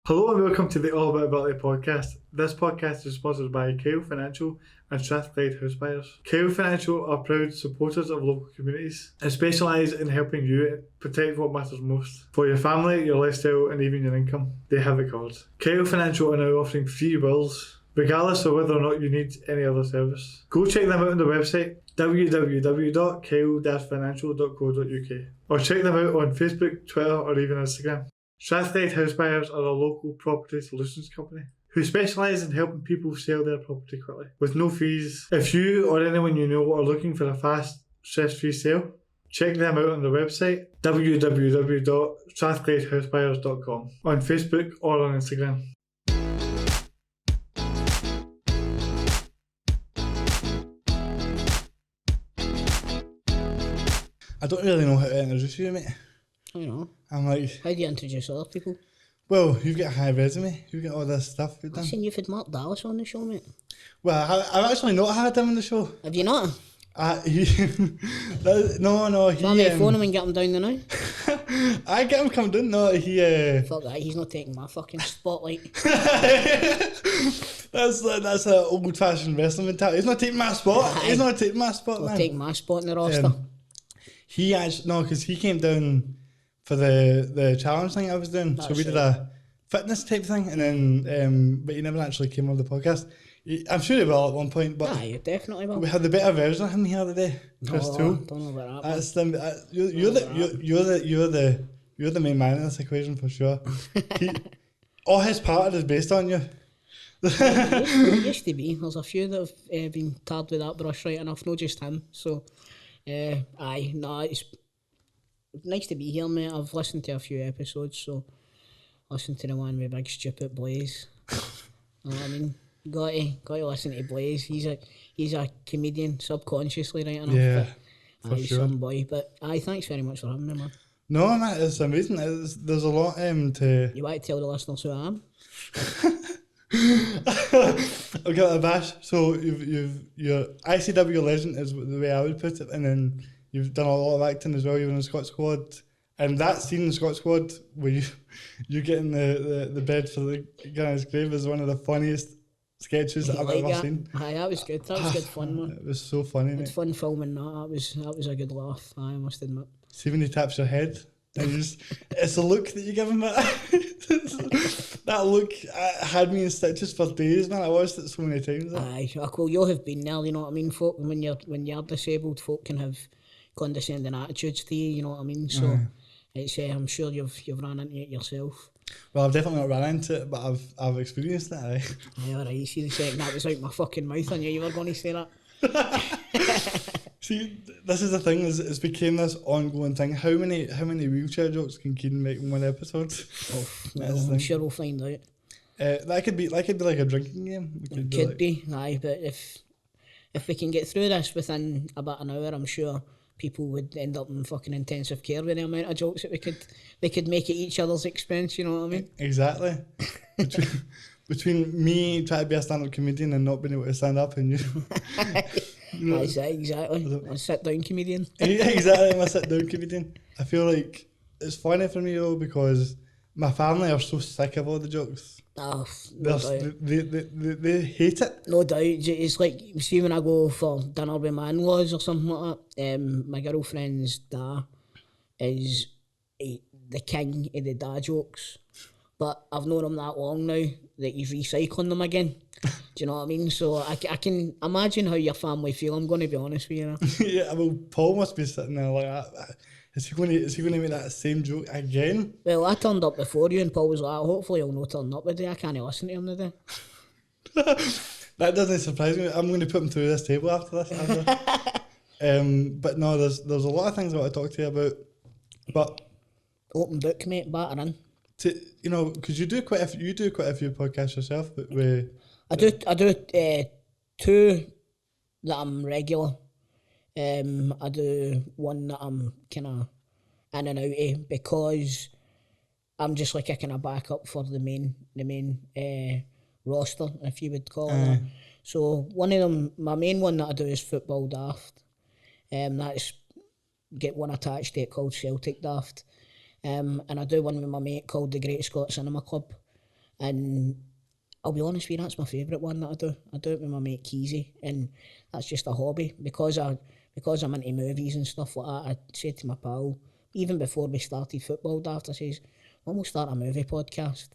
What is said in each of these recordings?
Hello and welcome to the All About Ability podcast. This podcast is sponsored by Kyle Financial and Strathclyde House Buyers. Kyle Financial are proud supporters of local communities and specialise in helping you protect what matters most. For your family, your lifestyle and even your income, they have it covered. Kyle Financial are now offering free wills, regardless of whether or not you need any other service. Go check them out on the website www.kyle-financial.co.uk or check them out on Facebook, Twitter or even Instagram. Strathclyde House Buyers are a local property solutions company who specialise in helping people sell their property quickly with no fees. If you or anyone you know are looking for a fast, stress-free sale, check them out on the website www.strathclydehousebuyers.com, on Facebook or on Instagram. I don't really know how to introduce you, mate. I know. I'm like, How do you introduce other people? well, you've got a high resume. You've got all this stuff you've I've done. seen you've had Mark Dallas on the show, mate. Well, I've actually not had him on the show. Have you not? No, he... Do you want me to phone him and get him down there now? I get him come down, no, he... Fuck that, he's not taking my fucking spotlight. That's an old-fashioned wrestling mentality. He's not taking my spot. He's not taking my spot, He'll man. take my spot in the roster. He actually... No, because he came down for the challenge thing I was doing. So we did a fitness type thing, and then... but he never actually came on the podcast. I'm sure he will at one point, but... You definitely will. we had the better version of him here today, Chris Toal. Don't know about that. That's you're the main man in this equation for sure. All his part is based on you. It used to be. There's a few that have been tarred with that brush right enough, not just him. So, it's nice to be here, mate. I've listened to a few episodes, so listened to the one with Big Stupid Blaze. You know what I mean? Got to listen to Blaze. He's a comedian subconsciously, right enough. Yeah, but, for sure. Some boy. But thanks very much for having me, man. No, man, it's amazing. There's a lot to. You want to tell the listeners who I am? I'll give it a bash. So your ICW legend is the way I would put it, and then you've done a lot of acting as well. You're in the Scott Squad, and that scene in the Scott Squad where you get in the bed for the guy's grave is one of the funniest sketches I've ever seen. Aye, that was good. That was good fun, man. It was so funny, mate. It's fun filming that. That was a good laugh. I must admit. See when he taps your head, and it's the look that you give him. That look had me in stitches for days, man. I watched it so many times. Aye, well, you'll have been there. You know what I mean, folk. When you're disabled, folk can have condescending attitudes to you. You know what I mean. So it's I'm sure you've run into it yourself. Well, I've definitely not run into it, but I've experienced it. Aye. Alright, you see the second that was out my fucking mouth, I knew you were going to say that. See, this is the thing. It's became this ongoing thing. How many wheelchair jokes can Keenan make in one episode? Well, I'm sure we'll find out. That could be like a drinking game. It could be, aye. But if we can get through this within about an hour, I'm sure people would end up in fucking intensive care with the amount of jokes that we could make at each other's expense, you know what I mean? Exactly. Between me trying to be a stand-up comedian and not being able to stand up, and you know, exactly. A sit-down comedian. Exactly, I'm a sit-down comedian. I feel like it's funny for me though because my family are so sick of all the jokes. Oh, no doubt. They hate it. No doubt. It's like, see, when I go for dinner with my in-laws or something like that, my girlfriend's dad is the king of the dad jokes. But I've known him that long now that he's recycling them again. Do you know what I mean? So I can imagine how your family feel, I'm going to be honest with you. Yeah, well, Paul must be sitting there like that. Is he going to make that same joke again? Well, I turned up before you and Paul was like, hopefully he'll not turn up today. I can't listen to him today. That doesn't surprise me. I'm going to put him through this table after this. But no, there's a lot of things I want to talk to you about. But open book, mate, batter in. Because you do quite a few podcasts yourself. But I do two that I'm regular. I do one that I'm kind of in and out of because I'm just like a kind of backup for the main roster, if you would call it that. So one of them, my main one that I do is Football Daft. That's get one attached to it called Celtic Daft. And I do one with my mate called the Great Scott Cinema Club. And I'll be honest with you, that's my favourite one that I do. I do it with my mate Keezy, and that's just a hobby. Because I'm into movies and stuff like that, I said to my pal, even before we started Football Daft, I says, when we'll start a movie podcast.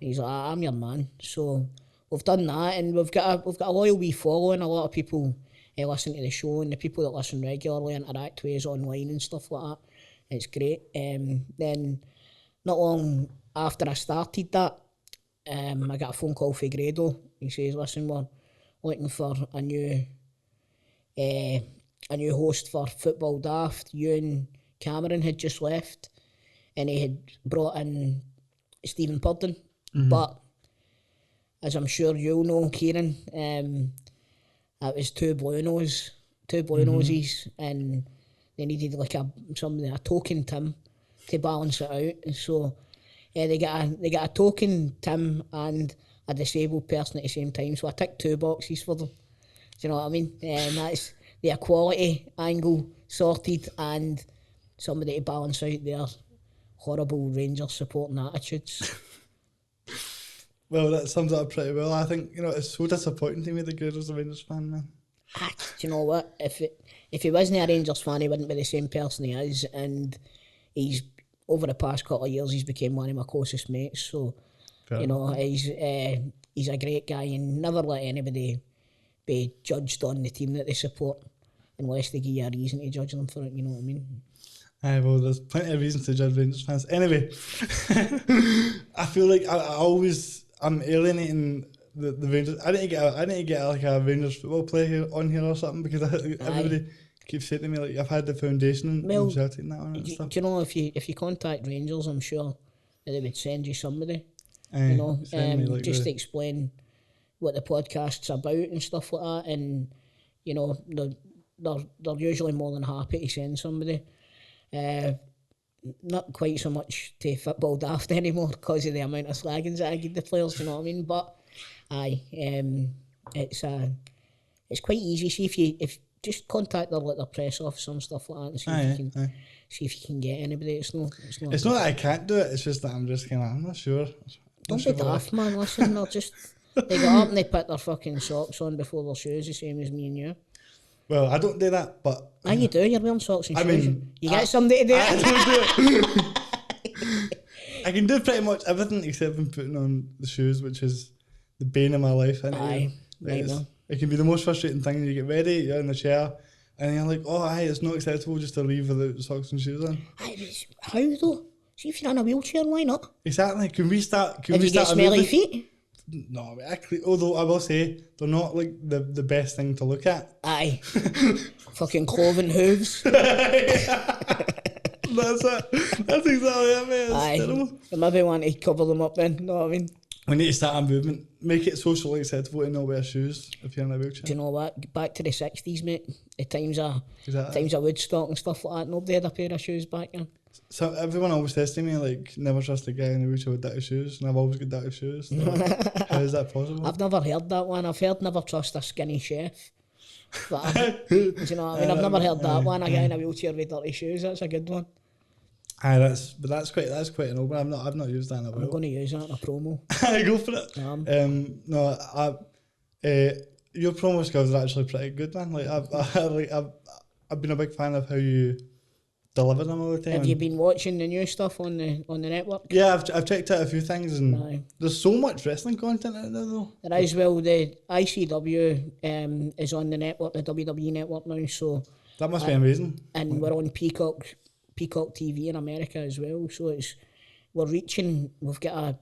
And he's like, I'm your man. So we've done that, and we've got a loyal wee following. A lot of people listen to the show, and the people that listen regularly interact with us online and stuff like that. It's great. Then not long after I started that, I got a phone call from Grado. He says, listen, we're looking for a new host for Football Daft. You and Cameron had just left, and he had brought in Stephen Purden. But as I'm sure you'll know, Kieran, that was two blue noses, and they needed like a token Tim to balance it out. And so they got a token Tim and a disabled person at the same time. So I ticked 2 boxes for them. Do you know what I mean? That's the equality angle sorted, and somebody to balance out their horrible Rangers supporting attitudes. Well, that sums it up pretty well. I think, it's so disappointing to me that Grado's a Rangers fan, man. Do you know what? If he wasn't a Rangers fan, he wouldn't be the same person he is, and he's over the past couple of years he's become one of my closest mates. So Fair. He's a great guy, and never let anybody be judged on the team that they support unless they give you a reason to judge them for it. You know what I mean? Aye, well, there's plenty of reasons to judge Rangers fans. Anyway, I feel like I'm alienating the Rangers. I need to get like a Rangers football player on here or something, because everybody keeps saying to me like I've had the foundation and Celtic and that on it and stuff. Do you know, if you contact Rangers, I'm sure that they would send you somebody. Aye, Just to explain what the podcast's about and stuff like that, and they're usually more than happy to send somebody. Not quite so much to Football Daft anymore because of the amount of slaggings that I give the players, you know what I mean? But it's quite easy. See if just contact their press office and stuff like that, and see if you can get anybody. It's not that I can't do it. It's just that I'm just kind of, I'm not sure. Don't be daft, man. Listen, they got up and they put their fucking socks on before their shoes, the same as me and you. Well, I don't do that, but... You do, you're wearing socks and shoes. Mean, you get somebody to do it. I don't do it. I can do pretty much everything except from putting on the shoes, which is the bane of my life. It can be the most frustrating thing. You get ready, you're in the chair, and you're like, it's not acceptable just to leave without socks and shoes on. How though? See, if you're in a wheelchair, why not? Exactly. Can we start If you get smelly feet? No, actually, although I will say they're not like the best thing to look at. Aye. Fucking cloven hooves. That's it. That's exactly it, mate. It's terrible. Maybe want to cover them up then, know what I mean? We need to start a movement. Make it socially acceptable to not wear shoes if you're in a wheelchair. Do you know what? Back to the 60s, mate. The times of Woodstock and stuff like that. Nobody had a pair of shoes back then. So everyone always says to me, like, never trust a guy in a wheelchair with dirty shoes, and I've always got dirty shoes. So how is that possible? I've never heard that one. I've heard never trust a skinny chef. But do you know what I mean? I've never heard that one. A guy in a wheelchair with dirty shoes. That's a good one. Aye, that's quite an old one. I've not used that in a while. I'm going to use that in a promo. Go for it. Your promo skills are actually pretty good, man. Like I've been a big fan of how you deliver them all the time. Have you been watching the new stuff on the network? Yeah, I've checked out a few things, and there's so much wrestling content out there though. There is. Well, the ICW is on the network, the WWE network now. So that must be amazing. And we're on Peacock TV in America as well. So we've got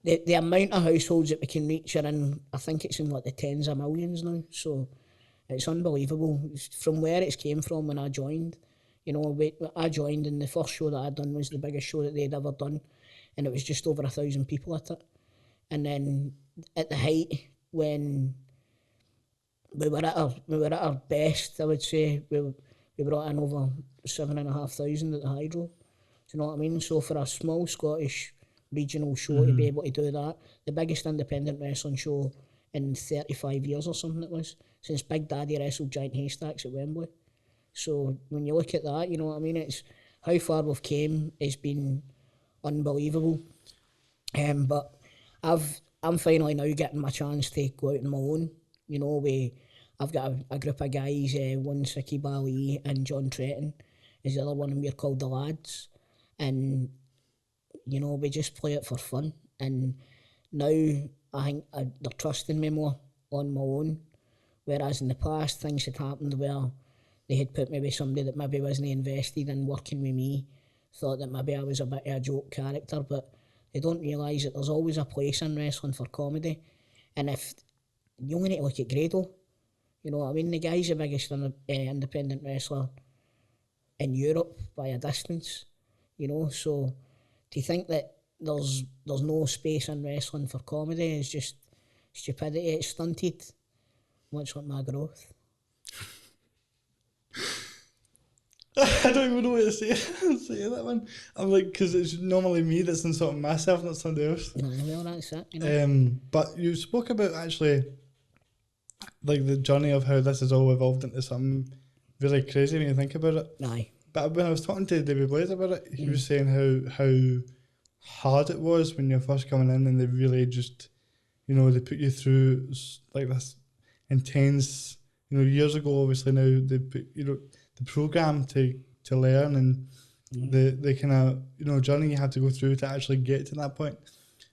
the amount of households that we can reach are in, I think it's in like the tens of millions now. So it's unbelievable from where it's came from when I joined. I joined and the first show that I'd done was the biggest show that they'd ever done, and it was just over 1,000 people at it. And then at the height, when we were at our best, I would say we brought in over 7,500 at the Hydro. Do you know what I mean? So for a small Scottish regional show to be able to do that, the biggest independent wrestling show in 35 years or something it was, since Big Daddy wrestled Giant Haystacks at Wembley. So when you look at that, you know what I mean, it's how far we've came has been unbelievable. But I'm finally now getting my chance to go out on my own. You know, I've got a group of guys, one Saki Bali and John Tretton is the other one, and we're called the Lads. And, you know, we just play it for fun. And now I think they're trusting me more on my own. Whereas in the past, things had happened where they had put me with somebody that maybe wasn't invested in working with me, thought that maybe I was a bit of a joke character, but they don't realise that there's always a place in wrestling for comedy. And if you only need to look at Grado, you know what I mean? The guy's the biggest independent wrestler in Europe by a distance, you know. So to think that there's no space in wrestling for comedy is just stupidity. It's stunted much like my growth. I don't even know what to say that one. I'm like, because it's normally me that's insulting myself, not somebody else. No, well, that's it, you know. But you spoke about actually, like, the journey of how this has all evolved into something really crazy when you think about it. Aye. But when I was talking to David Blaze about it, he was saying how hard it was when you're first coming in, and they really just, you know, they put you through like this intense, you know, years ago obviously now they put, you know, the programme to learn, and the kind of, you know, journey you had to go through to actually get to that point.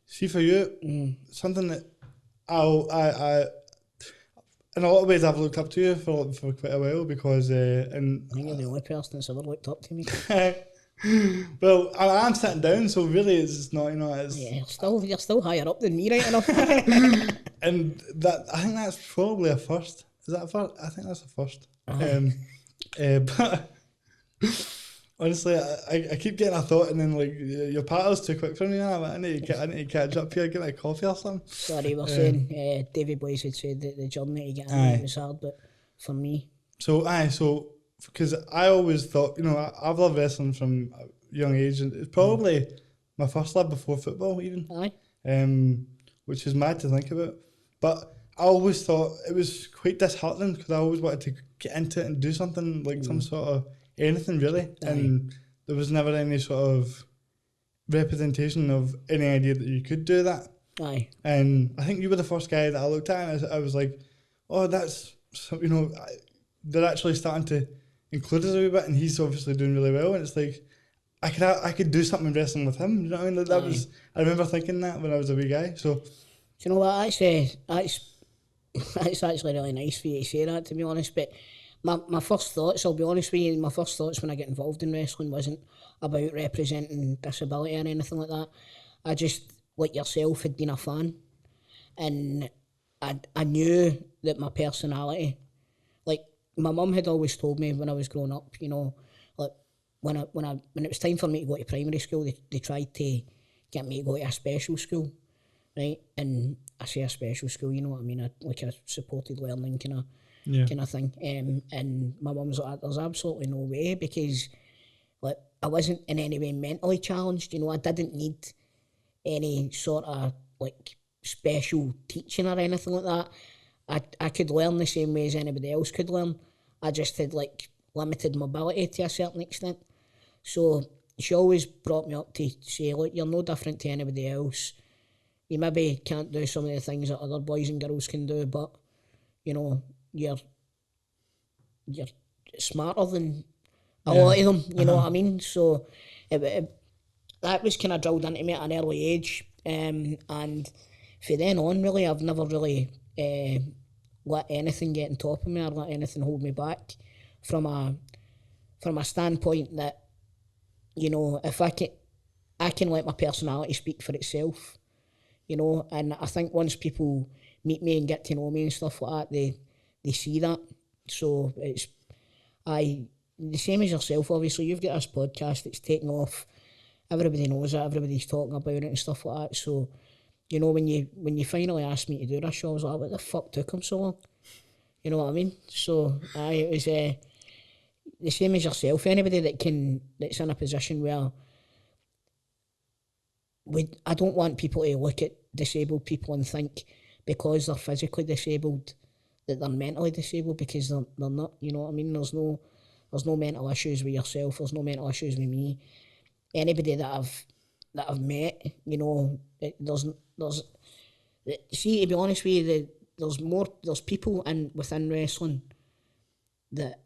See, for you, something that I in a lot of ways I've looked up to you for quite a while, because and I think you're the only person that's ever looked up to me. well, I'm sitting down, so really it's not, you know, it's, Yeah, you're still higher up than me, right enough. and that, I think that's probably a first. Is that a first? I think that's a first. But honestly, I keep getting a thought, and then like your paddle's too quick for me. I need to catch up here, get my coffee or something. Sorry, we're saying David Boyce had said that the journey to get in it was hard, but for me. So because I always thought, you know, I've loved wrestling from a young age, and it's probably my first love before football even. Aye. Which is mad to think about. But I always thought it was quite disheartening, because I always wanted to get into it and do something, like some sort of anything really. Aye. And there was never any sort of representation of any idea that you could do that. Aye. And I think you were the first guy that I looked at, and I was like, oh, that's, you know, they're actually starting to include us a wee bit, and he's obviously doing really well. And it's like, I could do something in wrestling with him. You know what I mean? That was, I remember thinking that when I was a wee guy. So, Do you know what? That's actually really nice for you to say that, to be honest. But my first thoughts, I'll be honest with you, my first thoughts when I get involved in wrestling wasn't about representing disability or anything like that. I just, like yourself, had been a fan, and I knew that my personality, like my mum had always told me when I was growing up, you know, like when it was time for me to go to primary school, they tried to get me to go to a special school, right? And I say a special school, you know what I mean, like a supported learning kind of thing. And my mum was like, there's absolutely no way, because like I wasn't in any way mentally challenged, you know, I didn't need any sort of like special teaching or anything like that. I could learn the same way as anybody else could learn. I just had like limited mobility to a certain extent. So she always brought me up to say, look, you're no different to anybody else. You maybe can't do some of the things that other boys and girls can do, but you know, you're smarter than a lot of them, you know what I mean? So that was kind of drilled into me at an early age, and from then on, really, I've never really let anything get on top of me or let anything hold me back from a standpoint that, you know, if I can let my personality speak for itself, you know, and I think once people meet me and get to know me and stuff like that, they see that. So it's the same as yourself, obviously. You've got this podcast that's taken off. Everybody knows it, everybody's talking about it and stuff like that. So, you know, when you finally asked me to do this show, I was like, what the fuck took him so long? You know what I mean? So it was the same as yourself. Anybody that's in a position where I don't want people to look at disabled people and think because they're physically disabled that they're mentally disabled, because they're not. You know what I mean? There's no mental issues with yourself. There's no mental issues with me. Anybody that I've met, you know, See, to be honest with you, there's people within wrestling that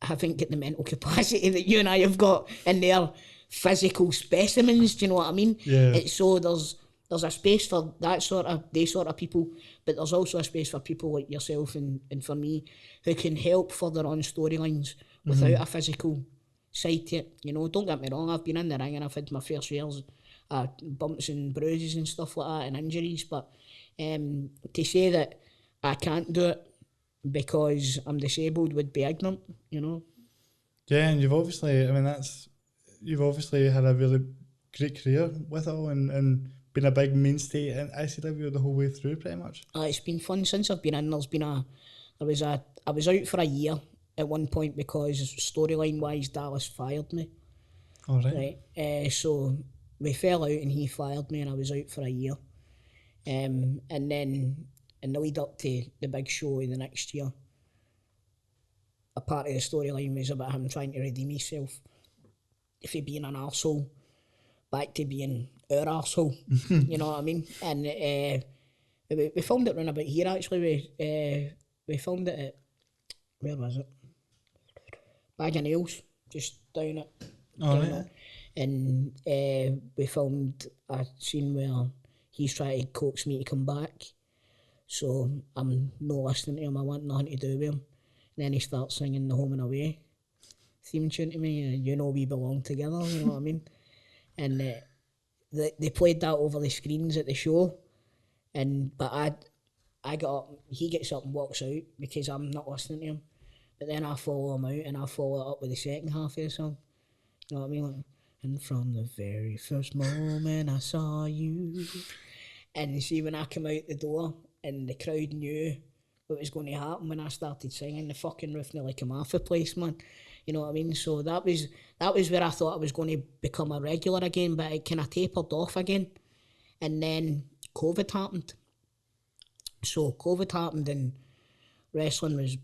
haven't got the mental capacity that you and I have got, and they're physical specimens. Do you know what I mean? Yeah. So there's a space for they sort of people, but there's also a space for people like yourself and for me who can help further on storylines without a physical side to it. You know, don't get me wrong, I've been in the ring and I've had my fair shares of bumps and bruises and stuff like that and injuries, but to say that I can't do it because I'm disabled would be ignorant, you know. Yeah, and you've obviously had a really great career with it all and been a big mainstay in ICW the whole way through, pretty much. It's been fun since I've been in. I was out for a year at one point because storyline wise Dallas fired me. All right. So we fell out and he fired me and I was out for a year. And then in the lead up to the big show the next year, a part of the storyline was about him trying to redeem himself from being an arsehole back to being our arsehole. You know what I mean? And we filmed it round about here actually. We filmed it at, where was it? Bag of Nails, just down it. And we filmed a scene where he's trying to coax me to come back. So I'm not listening to him, I want nothing to do with him. And then he starts singing the Home and Away theme tune to me, and you know we belong together, you know what I mean? And they played that over the screens at the show, but I got up, he gets up and walks out because I'm not listening to him. But then I follow him out and I follow it up with the second half of the song. You know what I mean? Like, and from the very first moment I saw you. And you see when I come out the door and the crowd knew what was going to happen when I started singing, the fucking roof nearly came off the place, man. You know what I mean? So that was where I thought I was going to become a regular again, but it kind of tapered off again. And then COVID happened. So COVID happened and wrestling was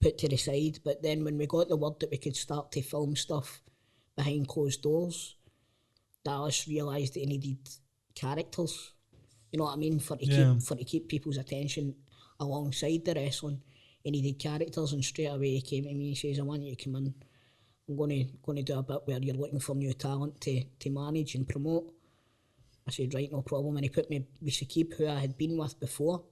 put to the side. But then when we got the word that we could start to film stuff behind closed doors, Dallas realised that he needed characters. You know what I mean? For to keep people's attention alongside the wrestling, he needed characters. And straight away he came to me and says, "I want you to come in. I'm going to do a bit where you're looking for new talent to manage and promote." I said, "Right, no problem." And he put me with Saqib, who I had been with before.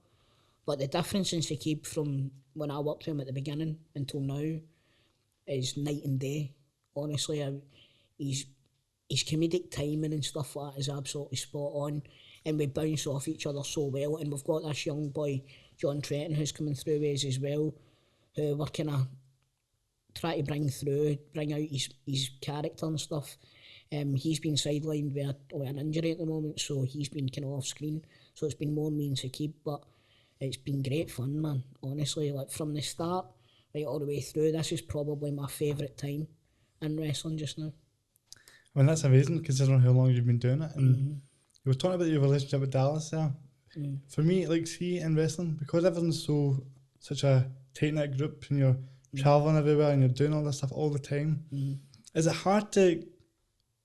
But the difference in Saqib from when I worked with him at the beginning until now is night and day. Honestly, his comedic timing and stuff like that is absolutely spot on. And we bounce off each other so well. And we've got this young boy, John Trenton, who's coming through with us as well, who we're kind of trying to bring out his character and stuff. He's been sidelined with an injury at the moment, so he's been kind of off screen. So it's been more me and Saqib, but it's been great fun, man. Honestly, like from the start right all the way through, this is probably my favourite time in wrestling just now. I mean, that's amazing considering how long you've been doing it. And you were talking about your relationship with Dallas there. For me, like, see, in wrestling, because everyone's such a tight-knit group and you're travelling everywhere and you're doing all this stuff all the time, is it hard to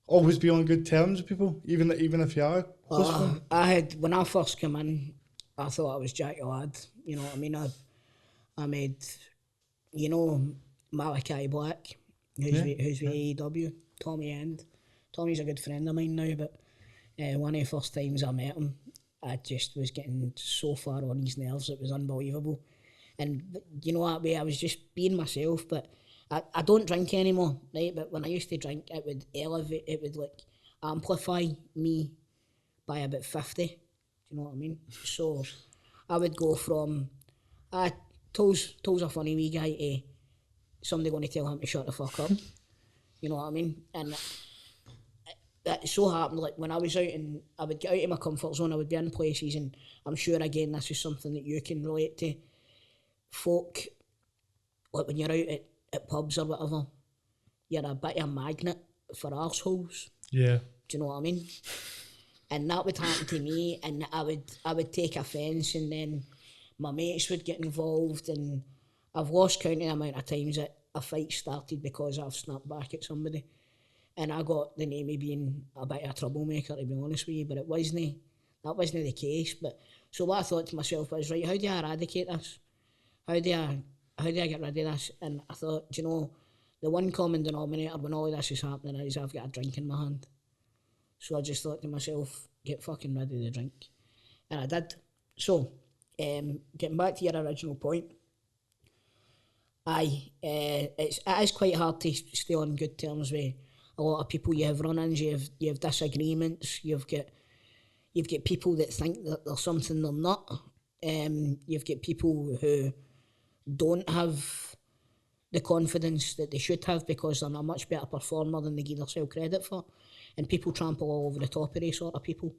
always be on good terms with people, even if you are close to them? When I first came in, I thought I was Jackie Lad. You know what I mean? I made, you know, Malachi Black, who's with AEW, Tommy End. Tommy's a good friend of mine now, but one of the first times I met him, I just was getting so far on his nerves, it was unbelievable. And you know that way, I was just being myself, but I don't drink anymore, right? But when I used to drink, it would elevate, it would like amplify me by about 50. Do you know what I mean? So I would go from, Toal's a funny wee guy, to somebody going to tell him to shut the fuck up. You know what I mean? And that so happened, like when I was out and I would get out of my comfort zone, I would be in places, and I'm sure again this is something that you can relate to. Folk, like when you're out at pubs or whatever, you're a bit of a magnet for arseholes. Yeah. Do you know what I mean? And that would happen to me, and I would take offence, and then my mates would get involved, and I've lost count of the amount of times that a fight started because I've snapped back at somebody. And I got the name of being a bit of a troublemaker, to be honest with you, but it wasn't. that wasn't the case. But so what I thought to myself was, right, how do I eradicate this? How do I get rid of this? And I thought, do you know, the one common denominator when all of this is happening is I've got a drink in my hand. So I just thought to myself, get fucking rid of the drink. And I did. So, getting back to your original point, it is quite hard to stay on good terms with a lot of people. You have run-ins, you have disagreements, you've got people that think that they're something they're not. You've got people who don't have the confidence that they should have because they're a much better performer than they give themselves credit for. And people trample all over the top of these sort of people.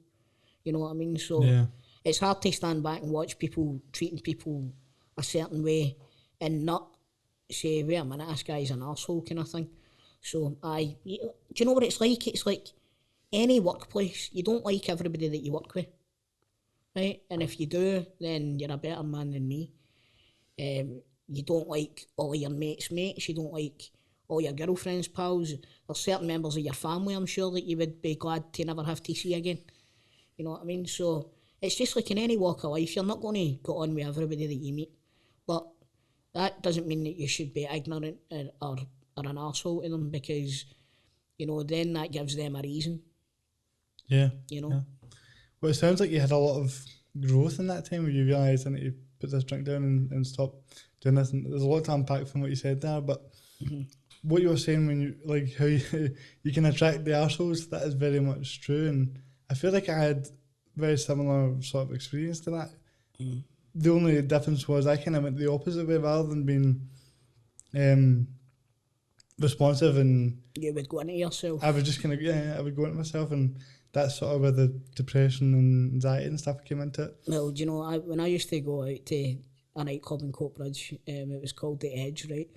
You know what I mean? So it's hard to stand back and watch people treating people a certain way and not say, wait a minute, this guy's an arsehole kind of thing. So do you know what it's like? It's like any workplace, you don't like everybody that you work with, right? And if you do, then you're a better man than me. You don't like all of your mates, you don't like all your girlfriends' pals. There's certain members of your family, I'm sure, that you would be glad to never have to see again. You know what I mean? So it's just like in any walk of life, you're not going to get on with everybody that you meet. But that doesn't mean that you should be ignorant or an arsehole to them, because, you know, then that gives them a reason. Yeah. You know? Yeah. Well, it sounds like you had a lot of growth in that time where you realised I need to put this drink down and stop doing this. And there's a lot to unpack from what you said there, but what you were saying when you, like, how you can attract the arseholes, that is very much true. And I feel like I had very similar sort of experience to that. The only difference was I kind of went the opposite way. Rather than being responsive, and you would go into yourself. I was just kind of, I would go into myself, and that's sort of where the depression and anxiety and stuff came into it. Well, do you know, when I used to go out to a nightclub in Coatbridge, it was called The Edge, right?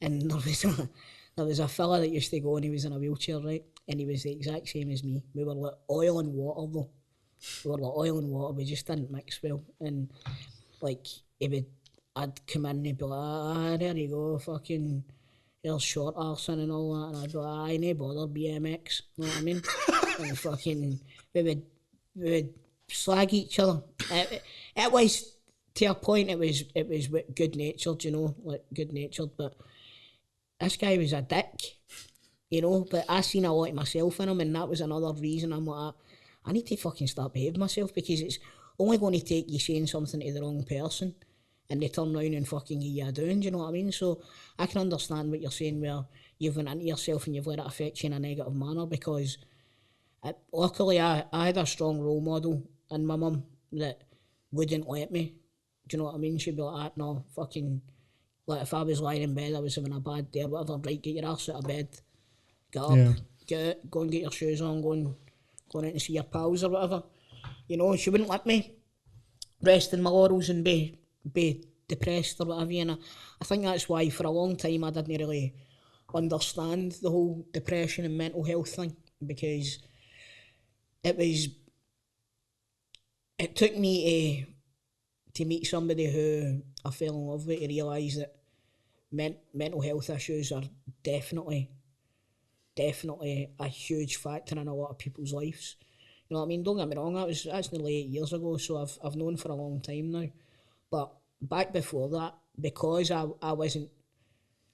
And there was a fella that used to go, and he was in a wheelchair, right? And he was the exact same as me. We were like oil and water, though. We were like oil and water. We just didn't mix well. And like I'd come in and he'd be like, there you go, fucking, here's short arson and all that. And I'd be like, no bother, BMX. You know what I mean? And fucking, we would slag each other. It was, to a point, it was good natured, you know, like good natured. But this guy was a dick, you know. But I seen a lot of myself in him, and that was another reason I'm like, I need to fucking start behaving myself, because it's only going to take you saying something to the wrong person and they turn around and fucking give you a down, do you know what I mean? So I can understand what you're saying, where you've went into yourself and you've let it affect you in a negative manner, because luckily I had a strong role model in my mum that wouldn't let me. Do you know what I mean? She'd be like, no, fucking, like if I was lying in bed, I was having a bad day or whatever, right, get your ass out of bed, get up, go and get your shoes on, go out and see your pals or whatever. You know, she wouldn't let me rest in my laurels and be depressed or whatever. And I think that's why for a long time I didn't really understand the whole depression and mental health thing, because it took me to meet somebody who I fell in love with to realise that mental health issues are definitely a huge factor in a lot of people's lives. You know what I mean? Don't get me wrong, that's nearly 8 years ago, so I've known for a long time now. But back before that, because I wasn't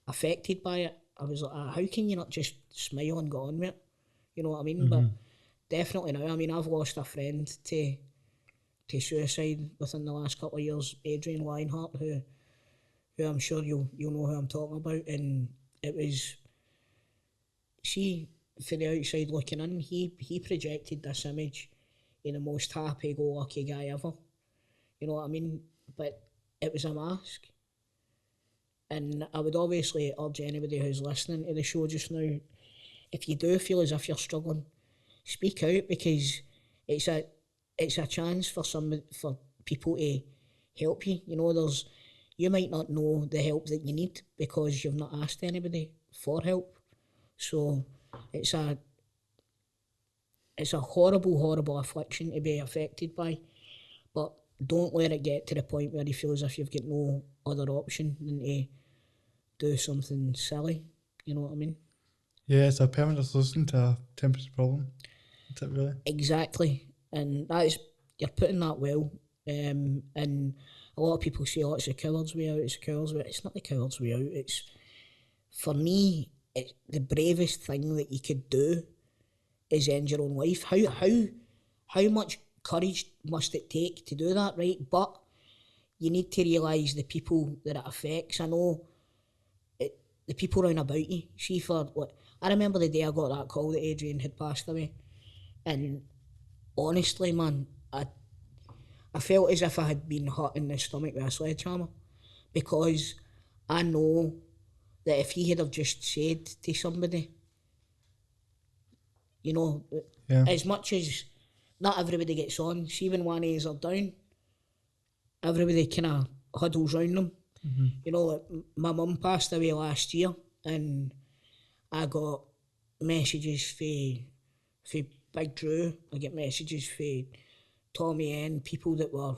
affected by it, I was like, how can you not just smile and go on with it? You know what I mean? But definitely now, I mean, I've lost a friend to suicide within the last couple of years, Adrian Lionheart, who I'm sure you'll know who I'm talking about. And it was, see, for the outside looking in, he projected this image in the most happy-go-lucky guy ever. You know what I mean? But it was a mask. And I would obviously urge anybody who's listening to the show just now, if you do feel as if you're struggling, speak out, because it's a chance for people to help you. You know, you might not know the help that you need because you've not asked anybody for help. So it's a horrible affliction to be affected by, but don't let it get to the point where you feel as if you've got no other option than to do something silly. You know what I mean? Yeah, it's a permanent solution to a temporary problem. Is it really? Exactly. And that is you're putting that well, and a lot of people say, oh, it's a coward's way out, it's a coward's way out. It's not the coward's way out. It's, for me, it's the bravest thing that you could do is end your own life. How much courage must it take to do that, right? But you need to realise the people that it affects. I know the people round about you. See, I remember the day I got that call that Adrian had passed away, and honestly, man, I felt as if I had been hit in the stomach with a sledgehammer, because I know that if he had have just said to somebody, you know, as much as not everybody gets on, see when one A's are down, everybody kind of huddles round them. Mm-hmm. You know, like my mum passed away last year, and I got messages for Big Drew, I get messages for Tommy N, people that were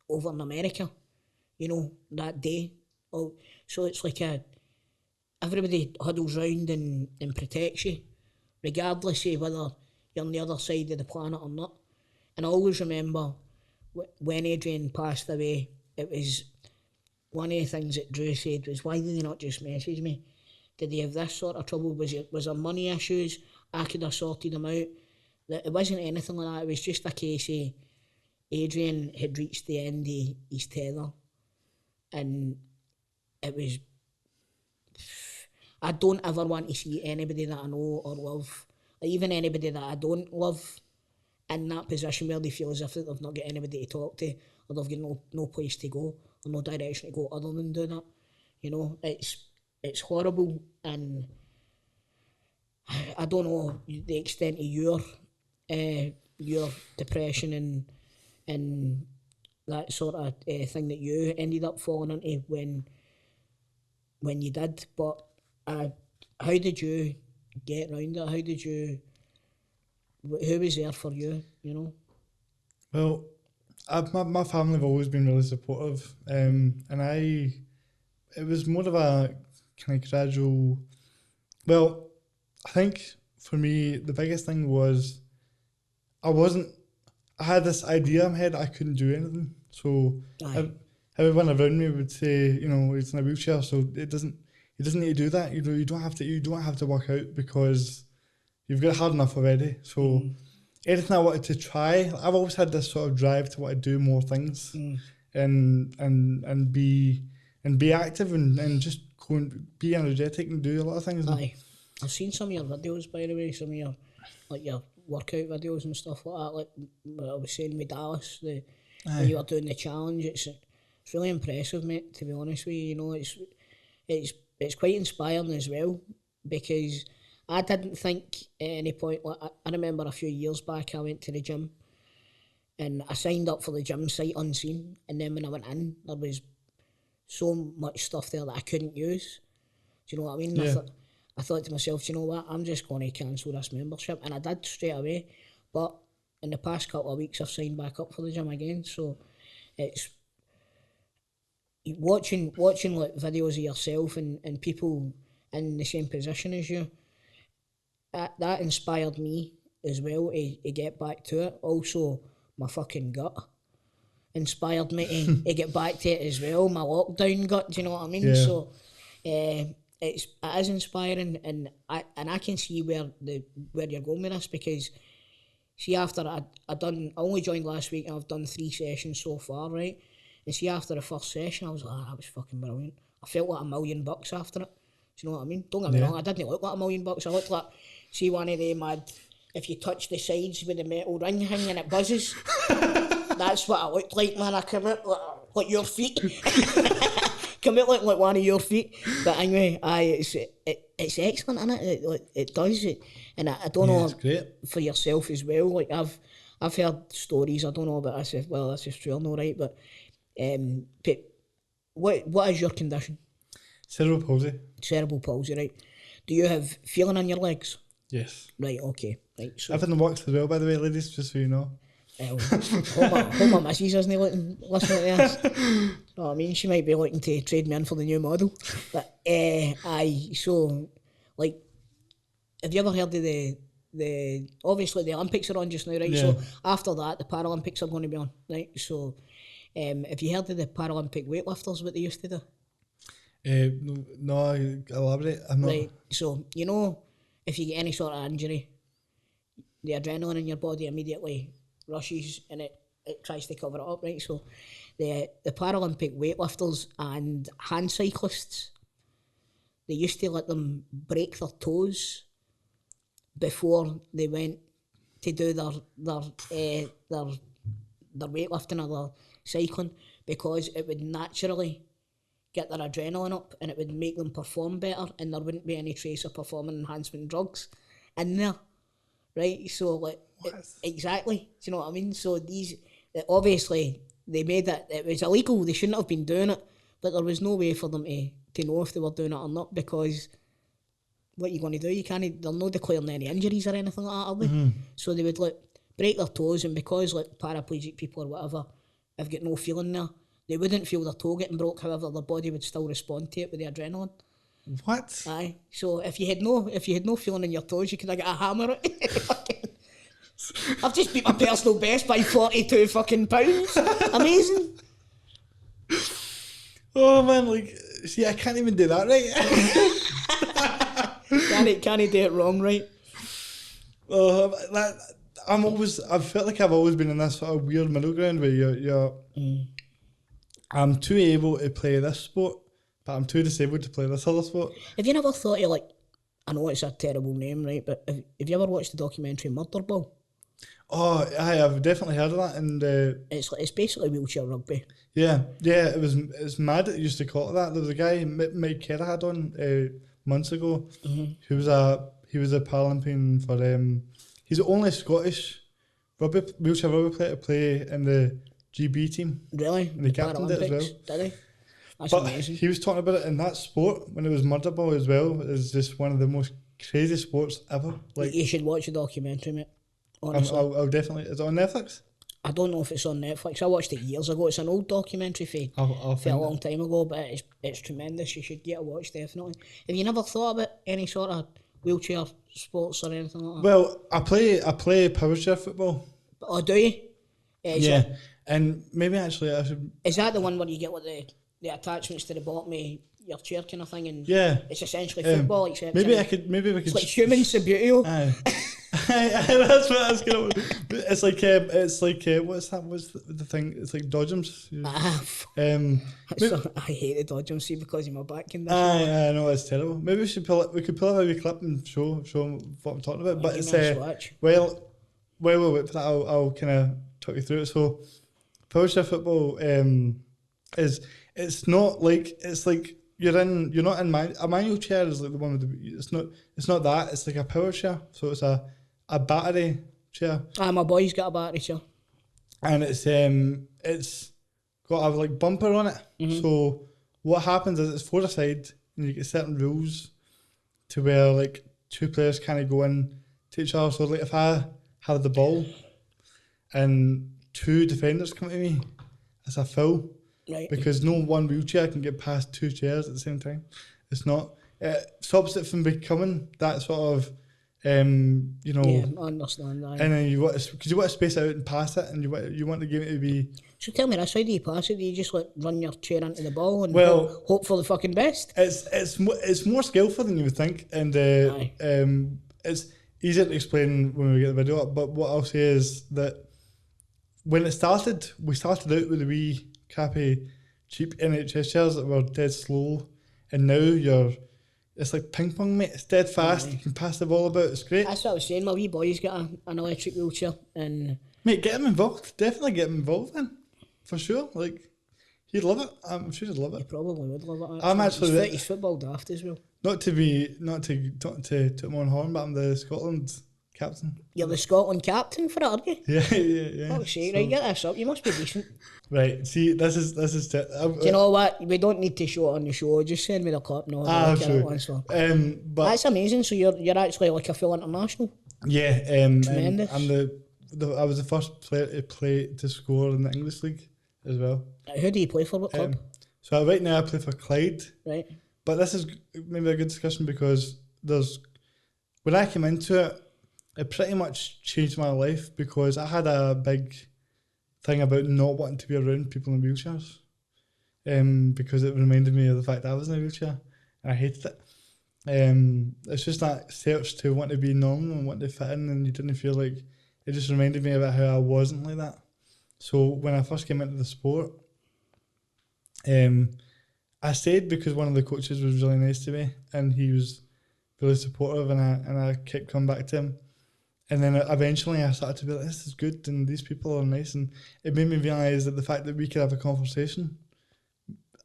over in America, you know, that day. Oh, so it's like everybody huddles round and protects you, regardless of whether you're on the other side of the planet or not. And I always remember when Adrian passed away, it was one of the things that Drew said was, why did they not just message me? Did they have this sort of trouble? Was there money issues? I could have sorted them out. It wasn't anything like that. It was just a case of Adrian had reached the end of his tether, and it was, I don't ever want to see anybody that I know or love, or even anybody that I don't love, in that position where they feel as if they've not got anybody to talk to, or they've got no place to go, or no direction to go other than do that. You know, it's horrible, and I don't know the extent of your depression and that sort of thing that you ended up falling into when you did, but how did you get around it? Who was there for you, you know? Well, my family have always been really supportive, and it was more of a kind of gradual, well, I think for me the biggest thing was I had this idea in my head I couldn't do anything, so everyone around me would say, you know, he's in a wheelchair, so he doesn't need to do that, you know, you don't have to work out because you've got it hard enough already. So anything I wanted to try, I've always had this sort of drive to want to do more things, and be active and just go and be energetic and do a lot of things. Aye. I've seen some of your videos, by the way, some of your workout videos and stuff like that, like what I was saying with Dallas, when you were doing the challenge. It's really impressive, mate, to be honest with you. You know, it's quite inspiring as well, because I didn't think at any point, like I remember a few years back I went to the gym and I signed up for the gym sight unseen, and then when I went in there was so much stuff there that I couldn't use. Do you know what I mean? Yeah. I thought to myself, do you know what, I'm just going to cancel this membership, and I did straight away. But in the past couple of weeks I've signed back up for the gym again, so it's watching like videos of yourself and people in the same position as you, that inspired me as well to get back to it. Also, my fucking gut inspired me to get back to it as well, my lockdown gut, do you know what I mean? Yeah. So it is inspiring, and I can see where you're going with this, because see, after I only joined last week and I've done 3 sessions so far, right? And see, after the first session I was like, that was fucking brilliant. I felt like $1 million after it. Do you know what I mean? Don't get me wrong, I didn't look like $1 million. I looked like, see, one of them had, if you touch the sides with the metal ring hanging, it buzzes. That's what I looked like, man. I come out like your feet. Come out like one of your feet. But anyway, it's excellent, isn't it? It does it, and I don't know, it's great. For yourself as well. Like I've heard stories. I don't know about this. If this is true or not, right? But what is your condition? Cerebral palsy. Cerebral palsy, right? Do you have feeling in your legs? Yes. Right. Okay. Right. So Everything works as well, by the way, ladies, just so you know. Hope my missus isn't listening to this. You know what I mean? She might be looking to trade me in for the new model. But so like, have you ever heard of the obviously the Olympics are on just now, right? Yeah. So after that, the Paralympics are going to be on, right? So, have you heard of the Paralympic weightlifters? What they used to do? No, elaborate. I'm not. Right. So if you get any sort of injury, the adrenaline in your body immediately rushes and it tries to cover it up, right? So the Paralympic weightlifters and hand cyclists, they used to let them break their toes before they went to do their weightlifting or their cycling, because it would naturally get their adrenaline up and it would make them perform better, and there wouldn't be any trace of performance enhancement drugs in there, right? So exactly, do you know what I mean? So obviously they made it was illegal, they shouldn't have been doing it, but there was no way for them to know if they were doing it or not, because what are you going to do? They're not declaring any injuries or anything like that, are they? Mm-hmm. So they would break their toes, and because paraplegic people or whatever have got no feeling there, they wouldn't feel their toe getting broke, however their body would still respond to it with the adrenaline. What? Aye. So if you had no feeling in your toes, you could have got a hammer. I've just beat my personal best by 42 fucking pounds. Amazing. Oh man, see, I can't even do that right. Can he do it wrong, right? I felt like I've always been in this sort of weird middle ground where you're I'm too able to play this sport, but I'm too disabled to play this other sport. Have you never thought of I know it's a terrible name, right? But have you ever watched the documentary Murder Ball? Oh, I've definitely heard of that, and it's basically wheelchair rugby. yeah, it's mad that you used to call it that. There was a guy Mike Kerr had on months ago, who was he was a Paralympian for he's the only Scottish wheelchair rugby player to play in the GB team. Really? And he captained it as well. Did he? That's But amazing. he was talking about it in that sport when it was murder ball as well. It's just one of the most crazy sports ever. You should watch the documentary, mate. Honestly. I'll definitely. Is it on Netflix? I don't know if it's on Netflix. I watched it years ago. It's an old documentary for I'll a long time ago, but it's tremendous. You should get a watch, definitely. Have you never thought about any sort of wheelchair sports or anything like that? Well, I play power chair football. Oh, do you? Yeah, and maybe actually I should. Is that the one where you get the attachments to the bottom of your chair kind of thing? And Yeah, it's essentially football, except maybe we could. it's like human Subbuteo. Aye. That's what I was gonna. It's like what's that? What's the thing? It's like dodgems. I hate the dodgem, see, because of my back condition. I know it's terrible. Maybe we should pull it. We could pull a wee clip and show what I'm talking about. But it's while we'll wait for that, I'll kind of talk you through it. So, power chair football it's not like you're not in a manual chair is like the one with the it's not that, it's like a power chair, so it's a battery chair. My boy's got a battery chair, and it's got a bumper on it. So what happens is it's four aside, and you get certain rules to where two players can't go in to each other. So if I have the ball and two defenders come to me, it's a foul. right? Because no one wheelchair can get past two chairs at the same time. It's not. It stops it from becoming that sort of, Yeah, I understand that. And then you want to space it out and pass it, and you want the game to be. So tell me this: how do you pass it? Do you just run your chair into the ball and hope for the fucking best? It's more skillful than you would think, and it's easier to explain when we get the video up. But what I'll say is that when we started out with the wee crappy, cheap NHS chairs that were dead slow, and now it's like ping pong, mate. It's dead fast. You can pass the ball about. It's great. That's what I was saying. My wee boy's got an electric wheelchair, and mate, get him involved. Definitely get him involved in, for sure. He'd love it. I'm sure he'd love it. he probably would love it. I'm actually he's football daft as well. Not to toot him on horn, but I'm the Scotland captain. You're the Scotland captain for it, aren't you? Yeah. Oh, shit, right, get this up. You must be decent. Right, see, this is. Do you know what? We don't need to show it on the show. Just send me the clip. No, I'm sure. But that's amazing. So you're actually like a full international. Yeah, Tremendous. I was the first player to score in the English league as well. Who do you play for? What club? So right now I play for Clyde. Right. But this is maybe a good discussion because when I came into it, it pretty much changed my life because I had a big thing about not wanting to be around people in wheelchairs, because it reminded me of the fact that I was in a wheelchair and I hated it. It's just that search to want to be normal and want to fit in, and you didn't feel like, it just reminded me about how I wasn't like that. So when I first came into the sport, I stayed because one of the coaches was really nice to me and he was really supportive, and I kept coming back to him. And then eventually I started to be like, this is good and these people are nice, and it made me realise that the fact that we could have a conversation,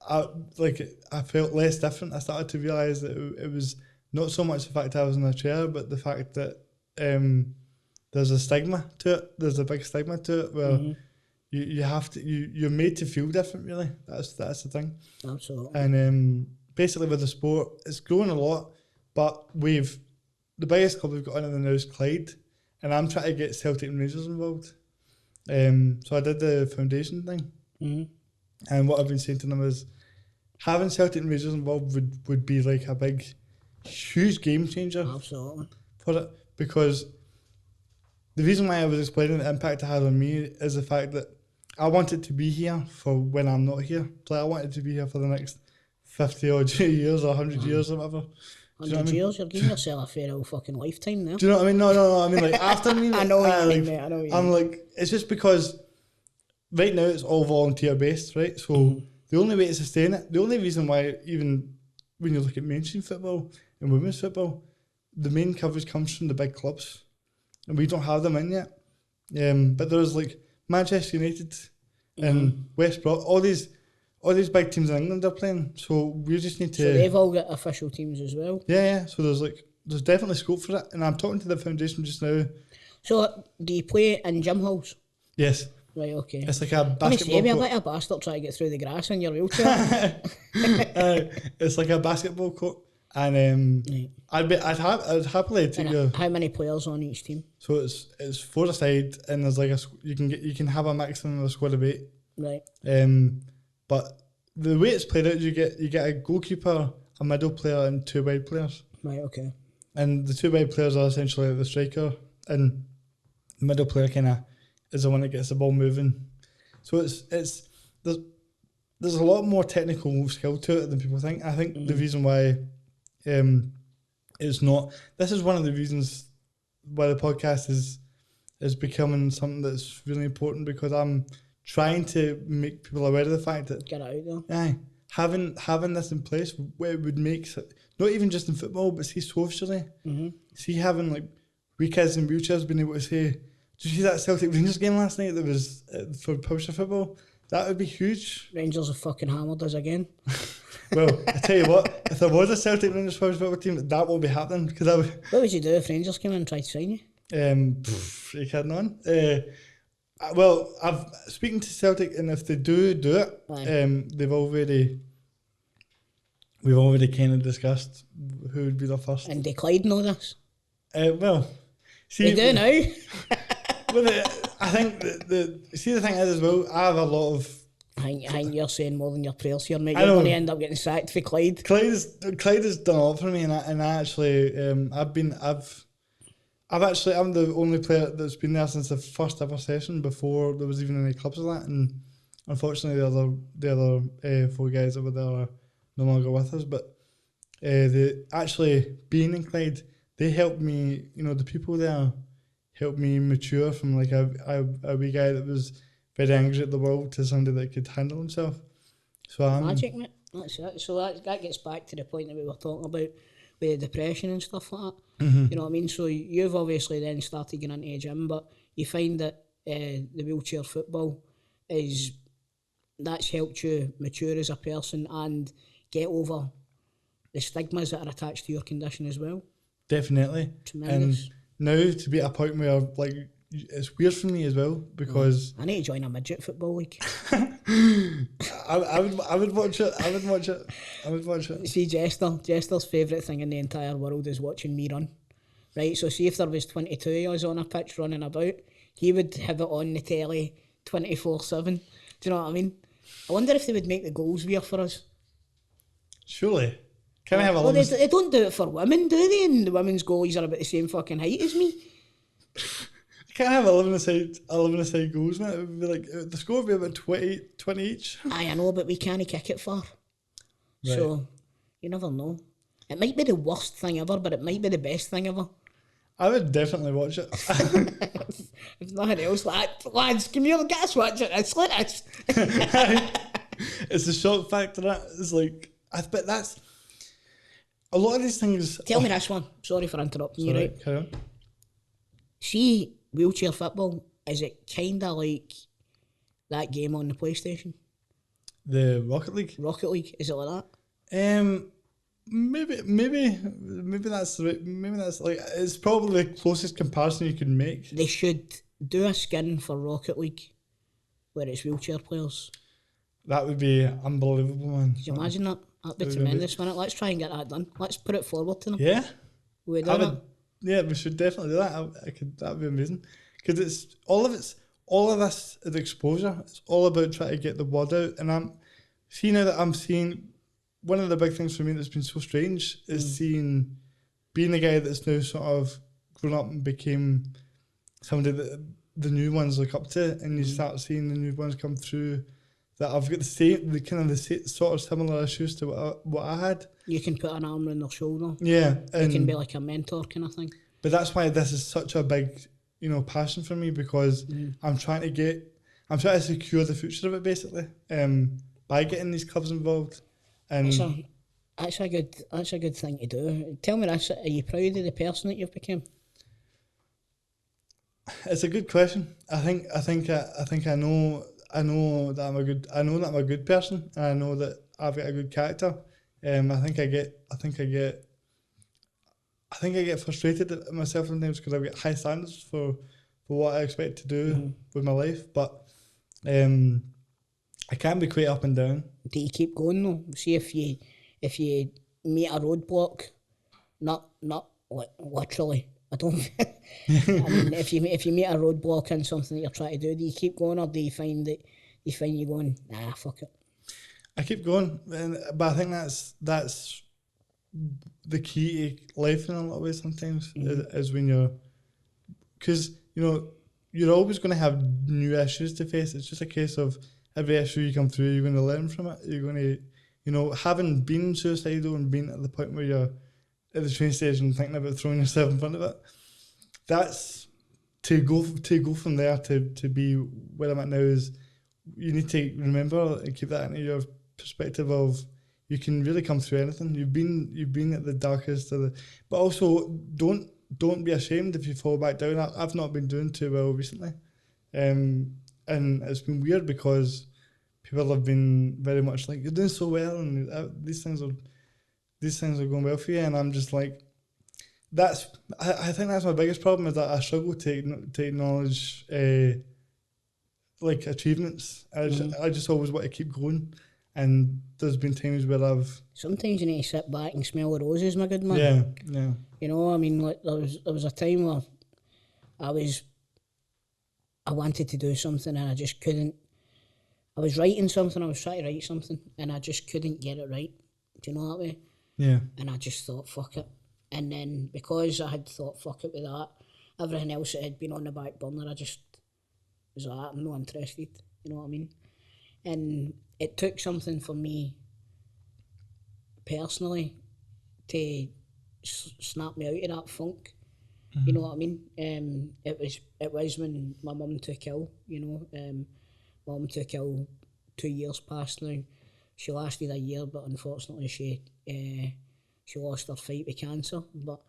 I felt less different. I started to realise that it was not so much the fact I was in a chair, but the fact that there's a stigma to it. There's a big stigma to it where you have to, you're made to feel different, really. That's the thing. Absolutely. And basically with the sport, it's growing a lot, but the biggest club we've got in it now is Clyde, and I'm trying to get Celtic and Rangers involved. So I did the foundation thing, and what I've been saying to them is having Celtic and Rangers involved would be like a big, huge game changer. Absolutely. For it, because the reason why I was explaining the impact it had on me is the fact that I wanted to be here for when I'm not here. So I wanted to be here for the next 50 odd years or 100 years or whatever. 100 years, you're giving yourself a fair old fucking lifetime there. Do you know what I mean? No. I mean, like, after me, I know what you mean, mate. I know what you mean. I'm like, it's just because right now it's all volunteer based, right? So the only way to sustain it, the only reason why, even when you look at mainstream football and women's football, the main coverage comes from the big clubs, and we don't have them in yet. But there's like Manchester United and West Brom, all these big teams in England are playing, so we just need to. So they've all got official teams as well. Yeah. So there's definitely scope for it, and I'm talking to the foundation just now. So do you play in gym halls? Yes. Right. Okay. It's like a basketball. Honestly, be a bit of a bastard trying to get through the grass in your wheelchair. It's like a basketball court, and Right. I'd happily take you. How many players on each team? So it's 4 aside, and there's like you can have a maximum of a squad of 8. Right. But the way it's played out, you get a goalkeeper, a middle player, and 2 wide players. Right. Okay. And the 2 wide players are essentially like the striker, and the middle player kind of is the one that gets the ball moving. So there's a lot more technical skill to it than people think. I think the reason why it's not. This is one of the reasons why the podcast is becoming something that's really important, because I'm trying to make people aware of the fact that Get it out there. aye, having this in place where it would make, not even just in football, but see socially, see having like wee kids in wheelchairs being able to say, did you see that Celtic Rangers game last night that was for publisher football? That would be huge. Rangers have fucking hammered us again. Well, I tell you what, if there was a Celtic Rangers publisher football team, that won't be happening, because I would. What would you do if Rangers came in and tried to sign you? Are you kidding on? Well, I've speaking to Celtic, and if they do it, we've already kind of discussed who would be the first. And they Clyde know this. Well, see, They do now. Well, I think the thing is as well, I have a lot of. I think you're saying more than your prayers here, mate. I You're know. going to end up getting sacked for Clyde. Clyde has done a lot for me, and I actually I'm the only player that's been there since the first ever session before there was even any clubs of that, and unfortunately the other 4 guys that were there are no longer with us. But they actually being in Clyde, they helped me. You know, the people there helped me mature from like a wee guy that was very angry at the world to somebody that could handle himself. So Magic, mate. That's it. So that gets back to the point that we were talking about with depression and stuff like that. You know what I mean? So you've obviously then started getting into a gym, but you find that the wheelchair football that's helped you mature as a person and get over the stigmas that are attached to your condition as well. Definitely. Tremendous. And now to be at a point where like it's weird for me as well, because I need to join a midget football league. I would watch it. I would watch it. See, Jester's favourite thing in the entire world is watching me run. Right, so see if there was 22 of us on a pitch running about, he would have it on the telly 24/7. Do you know what I mean? I wonder if they would make the goals weird for us. Surely. Can I have a Well, little... they don't do it for women, do they? And the women's goalies are about the same fucking height as me. You can't have 11-a-side goals, man. It would be like the score would be about 20 each. Aye, I know, but we can't kick it far. So you never know. It might be the worst thing ever, but it might be the best thing ever. I would definitely watch it. If nothing else, lads, come here, get us watch it. It's like this. It's the shock factor. That is like, but that's a lot of these things. Tell me this one. Sorry for interrupting you, right? Carry on. See, wheelchair football, is it kind of like that game on the PlayStation? The Rocket League. Rocket League, is it like that? Maybe that's like, it's probably the closest comparison you can make. They should do a skin for Rocket League where it's wheelchair players. That would be unbelievable, man. Could you imagine that? That'd be tremendous, wouldn't it? Let's try and get that done. Let's put it forward to them. Yeah. We do that. Yeah, we should definitely do that. That would be amazing. Because it's all of this is exposure. It's all about trying to get the word out. And I'm seeing one of the big things for me that's been so strange is being a guy that's now sort of grown up and became somebody that the new ones look up to, and you start seeing the new ones come through that I've got the sort of similar issues to what I had. You can put an arm around their shoulder. Yeah. You can be like a mentor kind of thing. But that's why this is such a big, passion for me, because I'm trying to secure the future of it basically, by getting these clubs involved. And that's a good thing to do. Tell me this: are you proud of the person that you've become? It's a good question. I think I know that I'm a good person, and I know that I've got a good character. I think I get frustrated at myself sometimes because I've got high standards for what I expect to do with my life, but I can't be quite up and down. Do you keep going though? See if you meet a roadblock, not like literally. I don't. I mean, if you meet a roadblock in something that you're trying to do you keep going, or do you find you going, nah, fuck it? I keep going, but I think that's the key to life in a lot of ways. Sometimes is when because you're always going to have new issues to face. It's just a case of every issue you come through, you're going to learn from it. You're going to, having been suicidal and being at the point where you're at the train station thinking about throwing yourself in front of it, that's to go from there to be where I'm at now. Is you need to remember and keep that into your perspective of you can really come through anything. You've been at the darkest of the, but also don't be ashamed if you fall back down. I've not been doing too well recently, and it's been weird because people have been very much like, you're doing so well and these things are going well for you, and I'm just like, I think that's my biggest problem, is that I struggle to acknowledge like achievements. I just always want to keep going, and there's been times where sometimes you need to sit back and smell the roses, my good man. Yeah. I mean, like there was a time where I wanted to do something and I just couldn't. I was writing something, I was trying to write something, and I just couldn't get it right. Do you know that way? Yeah. And I just thought, fuck it. And then because I had thought, fuck it with that, everything else that had been on the back burner, I just was like, I'm not interested. You know what I mean? And it took something for me personally to snap me out of that funk. Mm-hmm. You know what I mean? It was when my mum took ill. Mum took ill 2 years past now. She lasted a year, but unfortunately she lost her fight with cancer. But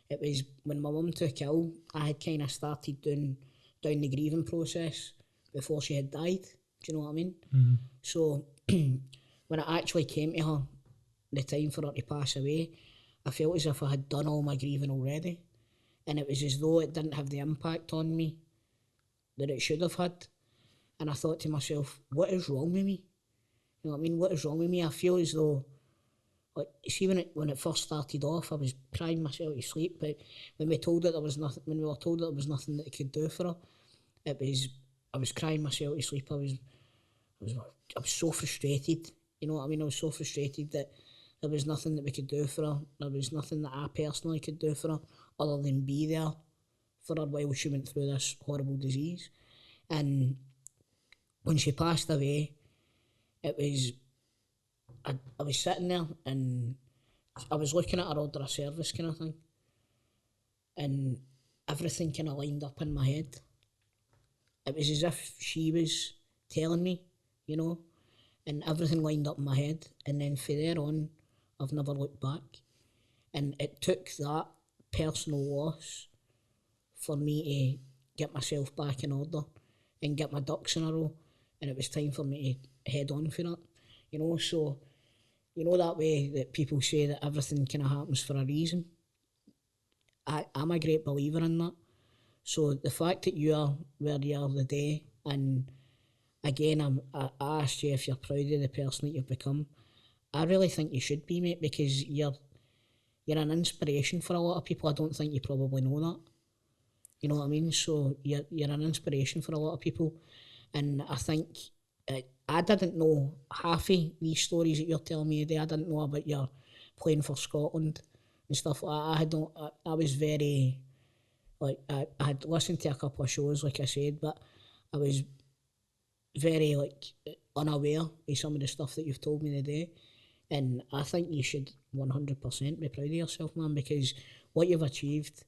it was when my mum took ill, I had kind of started down the grieving process before she had died. Do you know what I mean? Mm-hmm. So when it actually came to her, the time for her to pass away, I felt as if I had done all my grieving already. And it was as though it didn't have the impact on me that it should have had. And I thought to myself, what is wrong with me? You know what I mean? What is wrong with me? I feel as though, like, see, when it first started off, I was crying myself to sleep. But when we were told that there was nothing that it could do for her, I was crying myself to sleep. I was so frustrated. You know what I mean? I was so frustrated that there was nothing that we could do for her. There was nothing that I personally could do for her other than be there for a while she went through this horrible disease. And when she passed away, it was, I was sitting there and I was looking at her order of service kind of thing. And everything kind of lined up in my head. It was as if she was telling me, you know, and everything lined up in my head. And then from there on, I've never looked back. And it took that personal loss for me to get myself back in order and get my ducks in a row. And it was time for me to head on for that, you know. So, you know, that way that people say that everything kind of happens for a reason. I'm a great believer in that. So the fact that you are where you are today, and again, I asked you if you're proud of the person that you've become. I really think you should be, mate, because you're an inspiration for a lot of people. I don't think you probably know that. You know what I mean? So you're an inspiration for a lot of people. And I think I didn't know half of these stories that you're telling me today. I didn't know about your playing for Scotland and stuff like that. I was very, like, I had listened to a couple of shows, like I said, but I was very, like, unaware of some of the stuff that you've told me today. And I think you should 100% be proud of yourself, man, because what you've achieved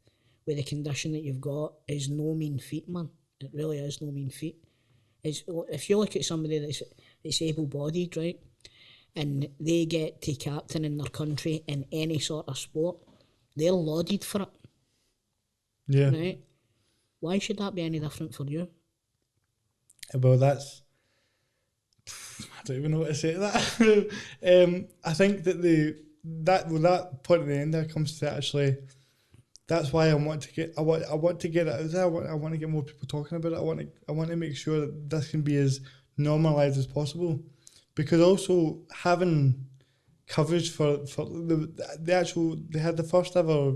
with the condition that you've got is no mean feat, man. It really is no mean feat. If you look at somebody that's able-bodied, right, and they get to captain in their country in any sort of sport, they're lauded for it. Yeah. Right? Why should that be any different for you? Well, I don't even know what to say to that. I think that that point at the end there comes to actually, that's why I want to get it out there. I want to get more people talking about it. I want to make sure that this can be as normalised as possible, because also having coverage for the actual, they had the first ever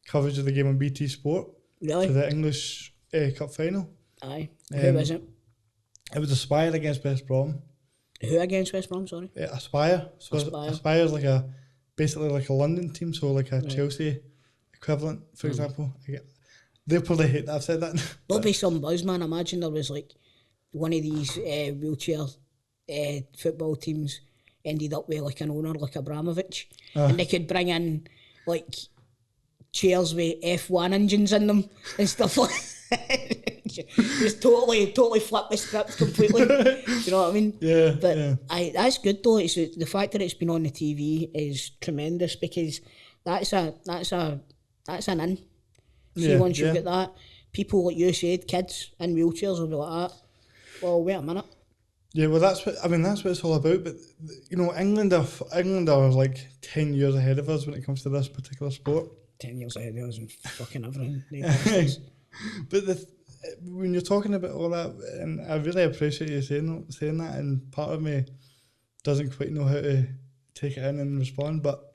coverage of the game on BT Sport. Really? For the English Cup final. Aye. Who was it? It was Aspire against West Brom. Who against West Brom, sorry? Aspire. So Aspire's basically like a London team, so like a Chelsea equivalent, for example. They'll probably hate that I've said that. There'll be some buzz, man. Imagine there was like one of these wheelchair football teams ended up with like an owner like Abramovich, and they could bring in like chairs with F1 engines in them and stuff like that. Just totally flip the script completely. Do you know what I mean? Yeah. But yeah. That's good though. It's the fact that it's been on the TV is tremendous, because that's an in. See, once you get that, people like you said, kids in wheelchairs will be like that. Well, wait a minute. Yeah, well, that's what it's all about. But you know, England are like 10 years ahead of us when it comes to this particular sport. 10 years ahead of us and fucking everything. But when you're talking about all that, and I really appreciate you saying that, and part of me doesn't quite know how to take it in and respond. But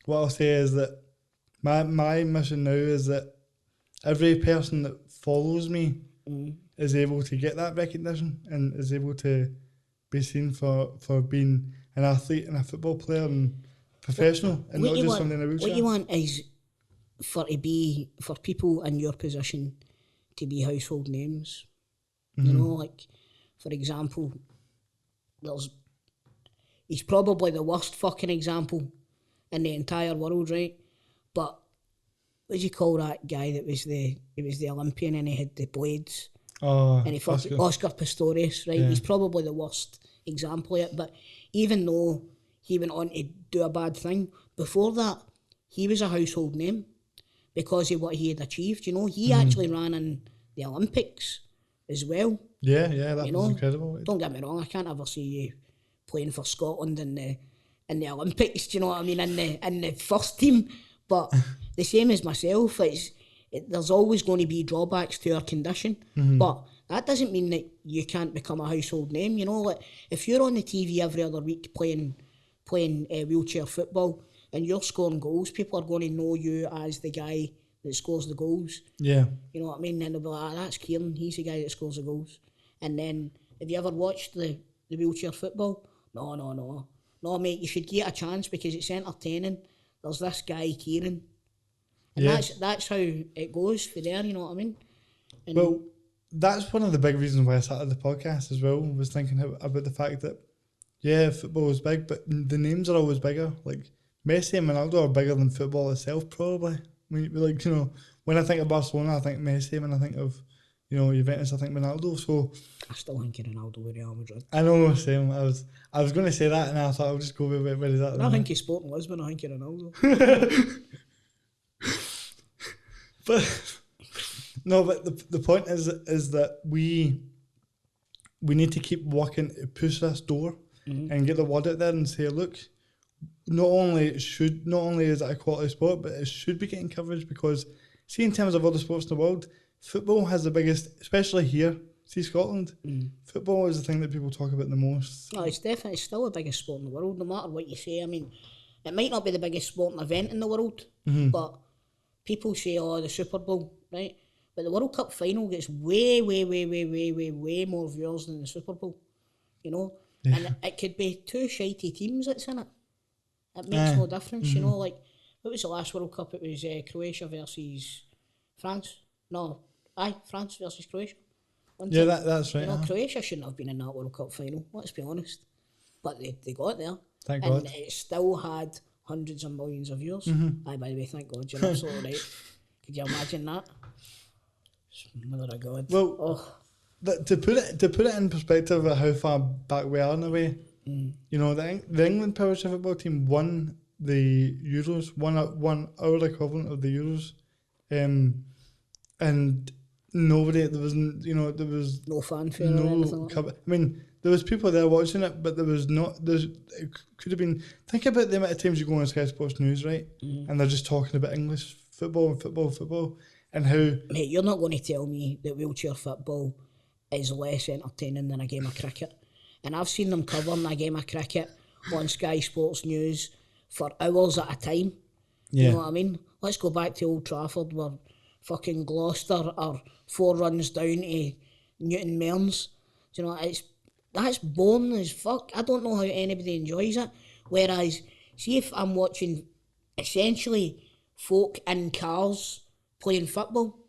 what I'll say is that my mission now is that every person that follows me is able to get that recognition and is able to be seen for being an athlete and a football player and professional, and not just something in a wheelchair. What you want is for people in your position to be household names. You know, like, for example, he's probably the worst fucking example in the entire world, right? But what do you call that guy that was the Olympian and he had the blades? Oh, and he fought Oscar Pistorius, right? Yeah. He's probably the worst example of it. But even though he went on to do a bad thing, before that, he was a household name because of what he had achieved. You know, he actually ran in the Olympics as well. Yeah, that was incredible. Don't get me wrong, I can't ever see you playing for Scotland in the Olympics. Do you know what I mean? In the first team, but the same as myself, there's always going to be drawbacks to our condition, but that doesn't mean that you can't become a household name. You know, like if you're on the TV every other week playing wheelchair football and you're scoring goals, people are going to know you as the guy that scores the goals. Yeah. You know what I mean? And they'll be like, that's Kieran, he's the guy that scores the goals. And then, have you ever watched the wheelchair football? No, mate, you should get a chance because it's entertaining. There's this guy, Kieran, And Yeah. that's how it goes for there, you know what I mean? And Well, that's one of the big reasons why I started the podcast as well, was thinking about the fact that, yeah, football is big, but the names are always bigger. Like, Messi and Ronaldo are bigger than football itself, probably. When I think of Barcelona, I think Messi. When I think of, Juventus, I think Ronaldo. So I still think of Ronaldo with Real Madrid. I know, same. I was going to say that, and I thought I'll just go with where is that. When I think of Sporting Lisbon, I think of Ronaldo. But no, but the point is that we need to keep working to push this door and get the word out there and say, look, not only is it a quality sport, but it should be getting coverage, because see, in terms of other sports in the world, football has the biggest, especially here. See, Scotland, football is the thing that people talk about the most. No, it's definitely still the biggest sport in the world, no matter what you say. I mean, it might not be the biggest sporting event in the world, but people say, the Super Bowl, right? But the World Cup final gets way, way, way, way, way, way, way more viewers than the Super Bowl, you know? Yeah. And it could be two shitey teams that's in it. It makes no difference, you know? Like, what was the last World Cup? It was Croatia versus France. No, France versus Croatia. Yeah, that's right. You know, Croatia shouldn't have been in that World Cup final, let's be honest. But they got there. Thank God. And it still had hundreds of millions of viewers. By the way, thank God, you're absolutely right. Could you imagine that? Mother of God. Well, to put it in perspective of how far back we are in a way, you know, the England Power football team won the Euros, won our equivalent of the Euros, and nobody, there was no fanfare or anything like that. I mean, there was people there watching it, but it could have been, think about the amount of times you go on Sky Sports News, right, and they're just talking about English football, and how... Mate, you're not going to tell me that wheelchair football is less entertaining than a game of cricket. And I've seen them covering a game of cricket on Sky Sports News for hours at a time. Yeah. You know what I mean? Let's go back to Old Trafford where fucking Gloucester are 4 runs down to Newton Mearns. You know, that's boring as fuck. I don't know how anybody enjoys it. Whereas, see if I'm watching essentially folk in cars playing football,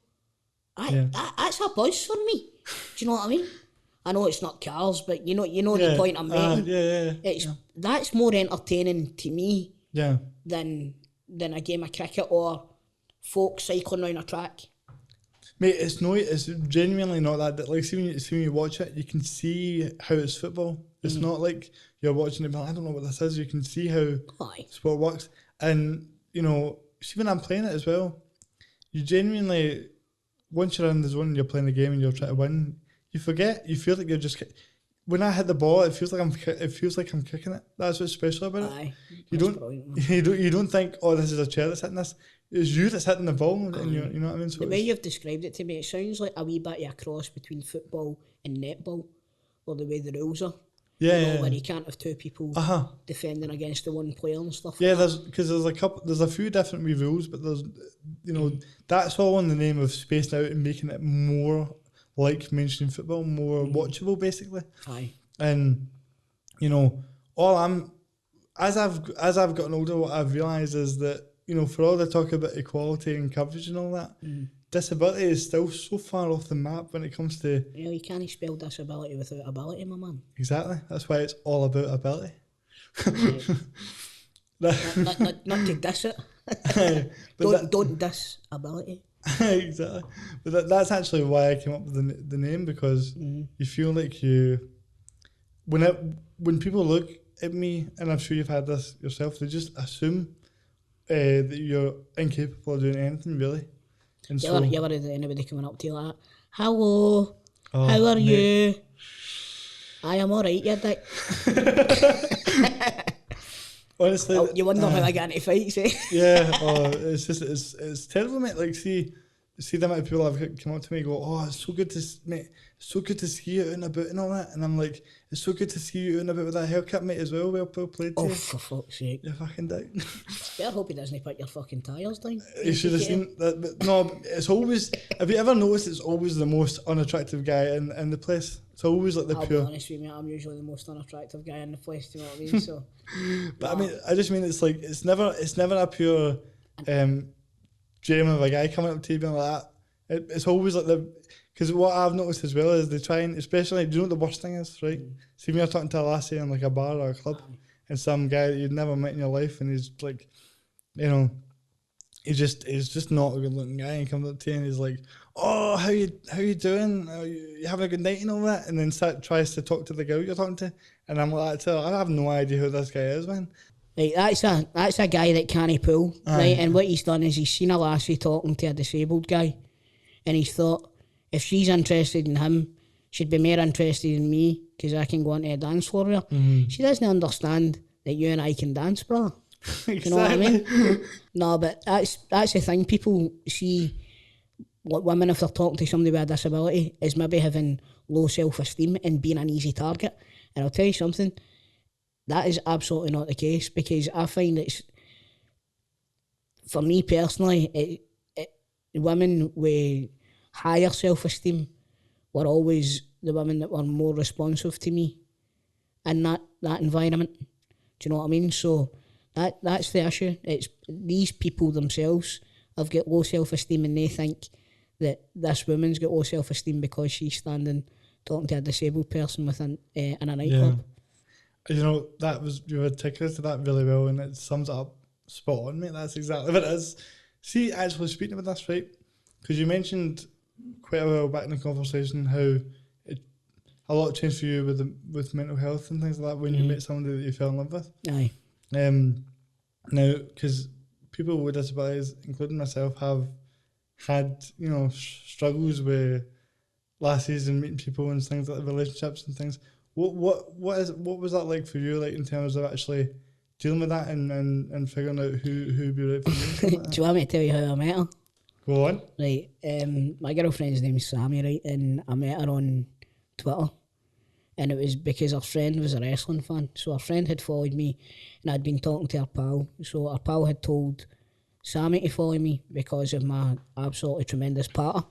that's a buzz for me. Do you know what I mean? I know it's not cars, but you know the point I'm making. That's more entertaining to me than a game of cricket or folk cycling around a track. Mate, it's genuinely not that. Like, see when you watch it, you can see how it's football. It's not like you're watching it, but I don't know what this is. You can see how sport works. And, you know, see when I'm playing it as well, you genuinely, once you're in the zone and you're playing the game and you're trying to win, you feel like you're just... When I hit the ball, it feels like I'm kicking it. That's what's special about it. You don't think, oh, this is a chair that's hitting this. It's you that's hitting the ball, and you know what I mean. So the way you've described it to me, it sounds like a wee bit of a cross between football and netball, or the way the rules are. Where you can't have two people defending against the one player and stuff. Yeah, like there's a few different wee rules, but there's that's all in the name of spacing out and making it more like mainstream football, more watchable, basically. Aye. And as I've gotten older, what I've realised is that, for all the talk about equality and coverage and all that, disability is still so far off the map when it comes to... Yeah, you can't spell disability without ability, my man. Exactly. That's why it's all about ability. Not to diss it. Don't diss ability. Exactly. But that's actually why I came up with the name, because you feel like when people look at me, and I'm sure you've had this yourself, they just assume that you're incapable of doing anything, really. And you ever had anybody coming up to you like that? Hello, how are you? I am alright, you dick. Honestly, you wonder how I get into fights, eh? Yeah, it's terrible, mate. Like, see the amount of people have come up to me and go, oh, it's so good to see you out and about and all that, and I'm like, it's so good to see you out and about with that haircut, mate, as well. Well played. Oh, for fuck's sake! You fucking dick. Better hope he doesn't put your fucking tyres down. You should have seen that. But no, it's always. Have you ever noticed it's always the most unattractive guy in the place? It's always like the I'll pure. Be honest with you, mate, I'm usually the most unattractive guy in the place. Do you know what I mean? So. But I just mean it's like it's never a pure. dream of a guy coming up to you being like that. It's always like because what I've noticed as well is they try and, especially, do you know what the worst thing is, right? See, when you're talking to a lassie in like a bar or a club, and some guy that you'd never met in your life, and he's like, you know, he's just not a good looking guy, and comes up to you and he's like, oh, how you doing? You having a good night and all that? And then tries to talk to the girl you're talking to, and I'm like, I have no idea who this guy is, man. Right, that's a guy that can't pull, right? And what he's done is he's seen a lassie talking to a disabled guy, and he's thought, if she's interested in him, she'd be more interested in me because I can go onto a dance floor with her. She doesn't understand that you and I can dance, brother. Exactly. You know what I mean? No, but that's the thing. People see what women, if they're talking to somebody with a disability, is maybe having low self-esteem and being an easy target. And I'll tell you something, that is absolutely not the case, because I find it's, for me personally, women with higher self-esteem were always the women that were more responsive to me in that environment. Do you know what I mean? So that's the issue. It's these people themselves have got low self-esteem, and they think that this woman's got low self-esteem because she's standing talking to a disabled person in a nightclub. You know, you articulated that really well, and it sums it up spot on, mate. That's exactly what it is. See, actually speaking about this, right? Because you mentioned quite a while back in the conversation how a lot changed for you with mental health and things like that when you met somebody that you fell in love with. Aye. Now, because people with disabilities, including myself, have had, you know, struggles with lassies and meeting people and things like relationships and things. What was that like for you, like in terms of actually dealing with that and figuring out who'd be right for you? Do you want me to tell you how I met her? Go on. Right, my girlfriend's name is Sammy, right, and I met her on Twitter, and it was because her friend was a wrestling fan. So her friend had followed me, and I'd been talking to her pal. So her pal had told Sammy to follow me because of my absolutely tremendous patter.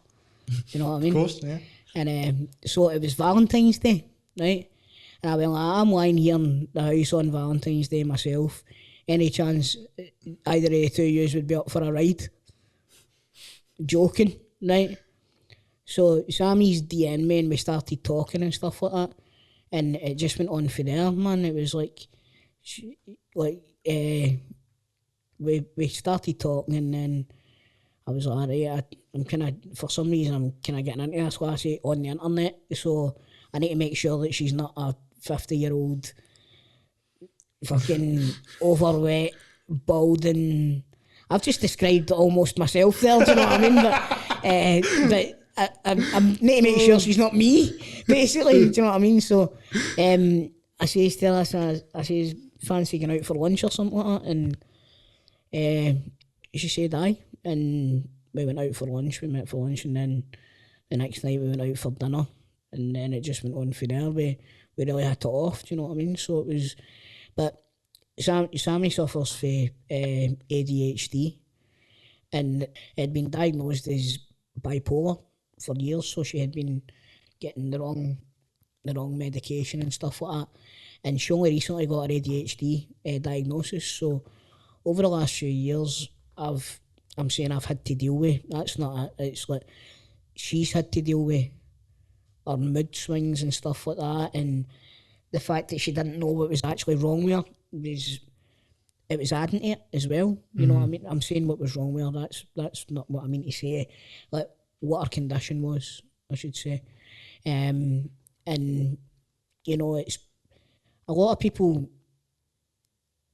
You know what I mean? Of course, yeah. And so it was Valentine's Day, right? And I went like, I'm lying here in the house on Valentine's Day myself. Any chance either of the two of you would be up for a ride? Joking, right? So Sammy's DM me and we started talking and stuff like that, and it just went on for there, man. It was like we started talking, and then I was like, right, I'm kind of, for some reason, I'm kind of getting into this lassie on the internet, so I need to make sure that she's not a 50-year-old fucking overweight, balding. I've just described almost myself there, do you know what I mean? But I need to make sure she's not me, basically, do you know what I mean? So I says to her, I says, fancy going out for lunch or something like that, and she said aye, and we went out for lunch, we met for lunch, and then the next night we went out for dinner, and then it just went on from there. We really hit it off, do you know what I mean? So it was, but Sammy suffers from ADHD, and had been diagnosed as bipolar for years, so she had been getting the wrong medication and stuff like that, and she only recently got her ADHD diagnosis. So over the last few years, I've had to deal with, that's not it, it's like she's had to deal with her mood swings and stuff like that, and the fact that she didn't know what was actually wrong with her was adding to it as well. You know what I mean? I'm saying what was wrong with her, that's not what I mean to say. Like what her condition was, I should say. And you know, it's a lot of people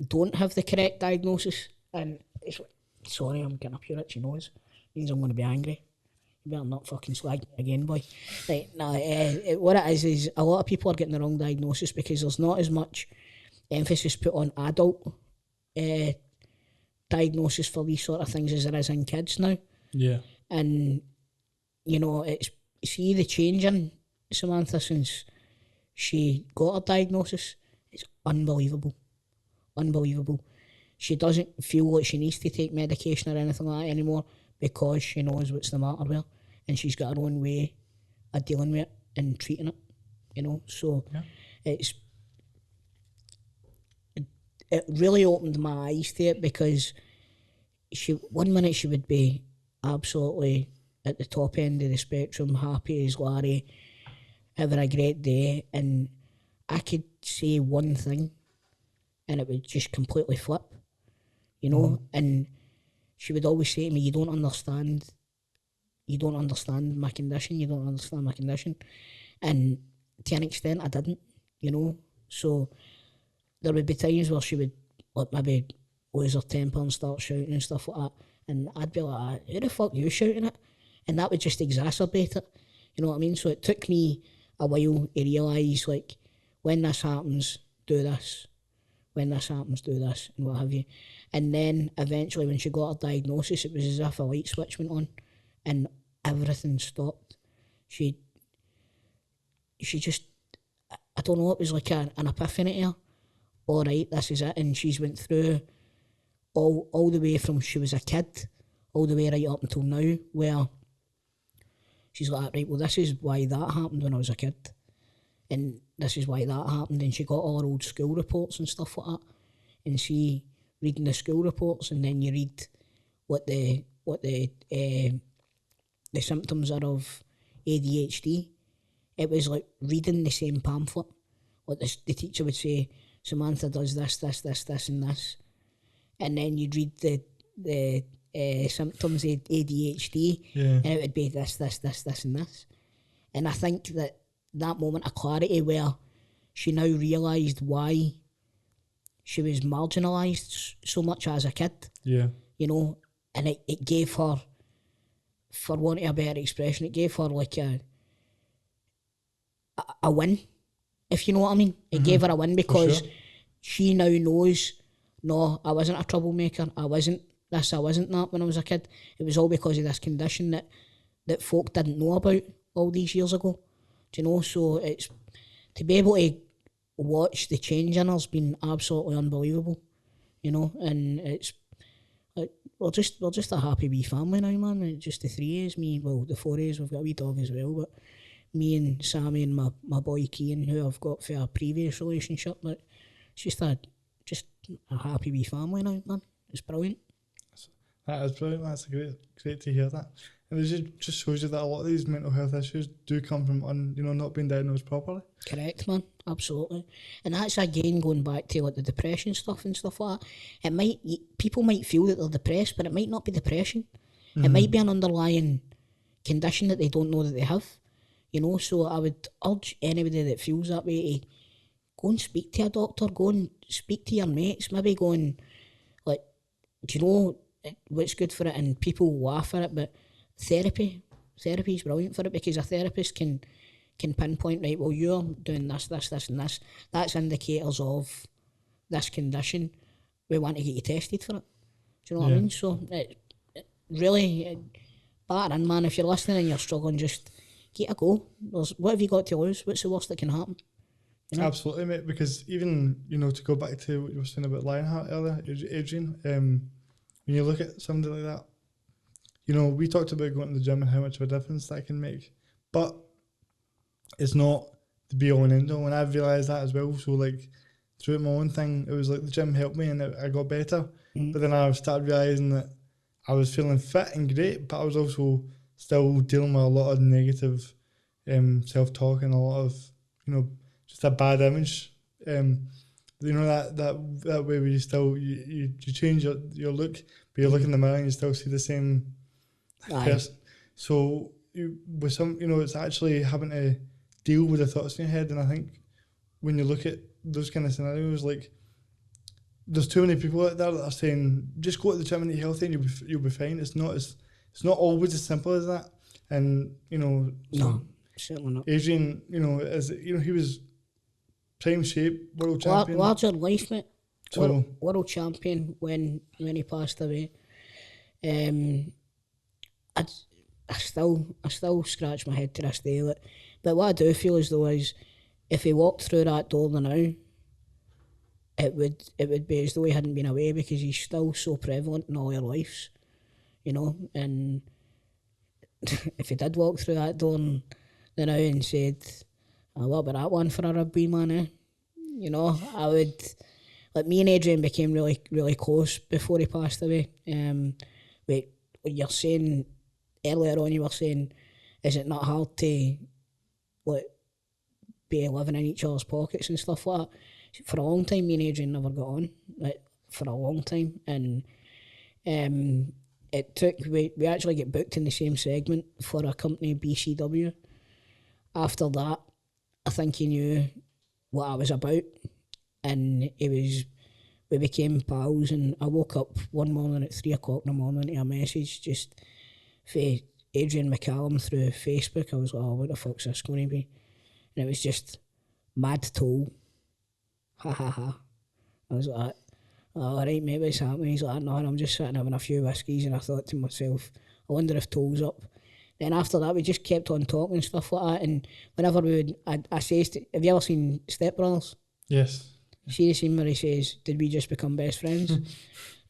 don't have the correct diagnosis, and it's, sorry, I'm getting up your itchy nose, means I'm going to be angry. You better not fucking slag me again, boy. Right, what it is a lot of people are getting the wrong diagnosis because there's not as much emphasis put on adult diagnosis for these sort of things as there is in kids now. Yeah. And, you know, it's, see the change in Samantha since she got her diagnosis, it's unbelievable. Unbelievable. She doesn't feel like she needs to take medication or anything like that anymore because she knows what's the matter with her, and she's got her own way of dealing with it and treating it, you know. So it really opened my eyes to it, because one minute she would be absolutely at the top end of the spectrum, happy as Larry, having a great day, and I could say one thing and it would just completely flip, you know. And she would always say to me, you don't understand my condition, and to an extent I didn't, you know. So there would be times where she would like maybe lose her temper and start shouting and stuff like that, and I'd be like, who the fuck you shouting at? And that would just exacerbate it, you know what I mean? So it took me a while to realise, like, when this happens, do this. When this happens, do this, and what have you. And then eventually when she got her diagnosis, it was as if a light switch went on and everything stopped. She just, I don't know, it was like an epiphany to her. All right, this is it. And she's went through all the way from she was a kid, all the way right up until now, where she's like, right, well, this is why that happened when I was a kid. And this is why that happened. And she got all her old school reports and stuff like that. And she reading the school reports, and then you read what the symptoms are of ADHD. It was like reading the same pamphlet. Like the teacher would say, Samantha does this, and this. And then you'd read the symptoms of ADHD, and it would be this, and this. And I think that moment of clarity where she now realised why she was marginalised so much as a kid. Yeah. You know, and it gave her, for want of a better expression, it gave her like a win, if you know what I mean. It gave her a win because she now knows, no, I wasn't a troublemaker, I wasn't this, I wasn't that when I was a kid. It was all because of this condition that folk didn't know about all these years ago. Do you know? So it's, to be able to watch the change in her's been absolutely unbelievable, you know. And it's like, we're just a happy wee family now, man. It's just the three of us, me, well, the four of us, we've got a wee dog as well, but me and Sammy and my boy Cian, who I've got for a previous relationship, like, it's just a happy wee family now, man. It's brilliant. That is brilliant. That's great to hear that. And it just shows you that a lot of these mental health issues do come from not being diagnosed properly. Correct, man. Absolutely. And that's again going back to like the depression stuff and stuff like that. People might feel that they're depressed, but it might not be depression. It might be an underlying condition that they don't know that they have. You know, so I would urge anybody that feels that way to go and speak to a doctor, go and speak to your mates, maybe go and, like, do you know what's good for it? And people laugh at it, but therapy is brilliant for it, because a therapist can pinpoint, right, well, you're doing this, and this. That's indicators of this condition. We want to get you tested for it. Do you know what I mean? So, really, batter in, man. If you're listening and you're struggling, just get a go. What have you got to lose? What's the worst that can happen? You know? Absolutely, mate, because even, to go back to what you were saying about Lionheart earlier, Adrian, when you look at somebody like that, we talked about going to the gym and how much of a difference that can make, but it's not the be all and end all, and I've realised that as well. So, like, throughout my own thing, it was like the gym helped me and I got better, but then I started realising that I was feeling fit and great, but I was also still dealing with a lot of negative self-talk and a lot of, just a bad image. That way where you still, you change your look, but you look in the mirror and you still see the same person. So with some, it's actually having to deal with the thoughts in your head. And I think when you look at those kind of scenarios, like, there's too many people out there that are saying just go to the gym and eat healthy and you'll be fine. It's not always as simple as that. And no, certainly not. Adrian, he was prime shape, world champion, larger life, mate. So, world champion when he passed away. I still scratch my head to this day. Like, but what I do feel as though is, if he walked through that door now, it would be as though he hadn't been away, because he's still so prevalent in all our lives, and if he did walk through that door now and said, oh, what about that one for a rugby man, eh? I would, like, me and Adrian became really, really close before he passed away. We you're saying earlier on, you were saying, is it not hard to like be living in each other's pockets and stuff like that? For a long time, me and Adrian never got on, like for a long time, and it took we actually get booked in the same segment for a company, BCW. After that, I think he knew what I was about, and we became pals. And I woke up one morning at 3 o'clock in the morning to a message just for Adrian McCallum through Facebook. I was like, oh, what the fuck's this going to be? And it was just Mad Toal. Ha ha ha. I was like, oh, alright mate, what's happening? He's like, no, I'm just sitting having a few whiskies. And I thought to myself, I wonder if Toal's up. Then after that, we just kept on talking and stuff like that. And whenever we would, I says, have you ever seen Step Brothers? Yes. See the scene where he says, did we just become best friends?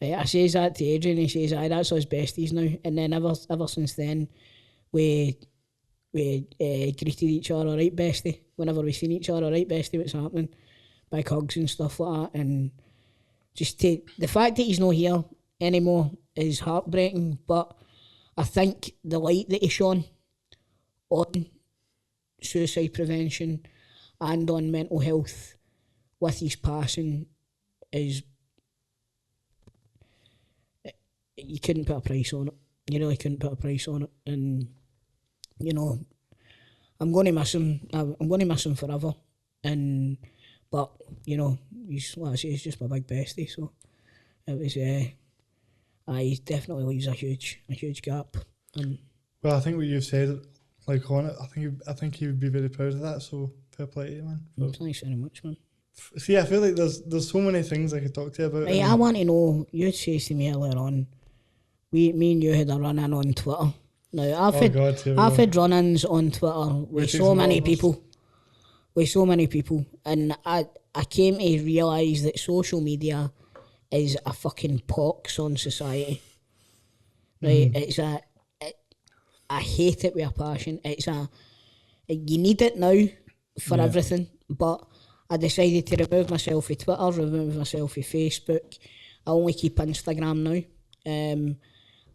Right, I says that to Adrian, he says, aye, that's us besties now. And then ever since then, we greeted each other, right bestie. Whenever we seen each other, right bestie, what's happening? Big hugs and stuff like that. And just the fact that he's not here anymore is heartbreaking, but I think the light that he shone on suicide prevention and on mental health with his passing is, you couldn't put a price on it. You really couldn't put a price on it. And, you know, I'm going to miss him. I'm going to miss him forever. But, you know, he's, like I say, he's just my big bestie. So it was, he definitely leaves a huge gap. And well, I think what you've said, like on it, I think he would be very proud of that. So fair play to you, man. Thanks very much, man. See, I feel like there's so many things I could talk to you about. Hey, I want to know, you said to me earlier on, me and you had a run-in on Twitter. Now, I've had run-ins on Twitter with so many people. And I came to realise that social media is a fucking pox on society. Right? I hate it with a passion. You need it now for everything, but I decided to remove myself from Twitter, remove myself from Facebook. I only keep Instagram now.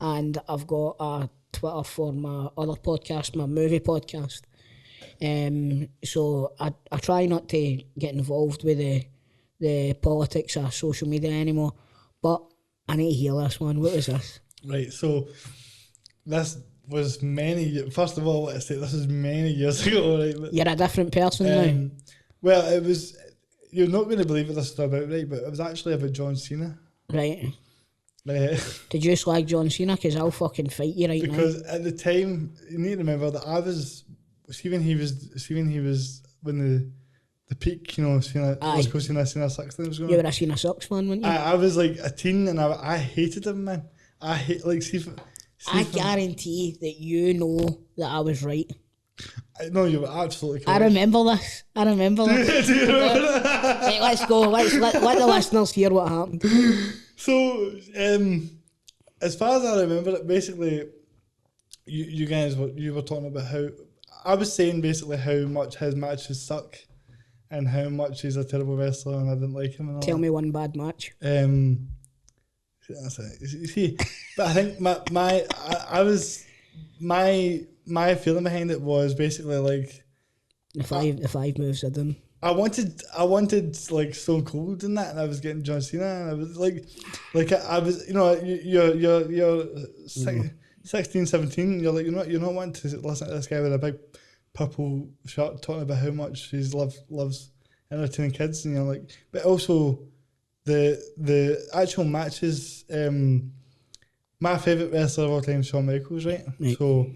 And I've got a Twitter for my other podcast, my movie podcast. So I try not to get involved with the politics of social media anymore. But I need to hear this one. What was this? Right, so this was first of all, let's say this is many years ago, right? But, you're a different person now. Well, it was, you're not going to believe what this is about, right? But it was actually about John Cena. Right. Did you slag John Cena? Because I'll fucking fight you right now. Because at the time, you need to remember that I was, see when he was when the peak, you know, Cena was going Cena 6 thing was going on. You were a Cena 6 fan, weren't you? I was like a teen and I hated him, man. I guarantee that you know that I was right. No, you were absolutely correct. I remember this. Do you remember that? Right, let's go. Let the listeners hear what happened. So, as far as I remember it, basically, you guys were talking about how I was saying basically how much his matches suck and how much he's a terrible wrestler and I didn't like him and all. Tell me one bad match. That's it. You see, but I think my feeling behind it was basically like the five moves of them. I wanted like Stone Cold in that, and I was getting John Cena, and I was like I was, you know, you're 16, 17, you're like you're not wanting to listen to this guy with a big purple shirt talking about how much he loves entertaining kids, and you're like, but also the actual matches. My favourite wrestler of all time is Shawn Michaels, right? So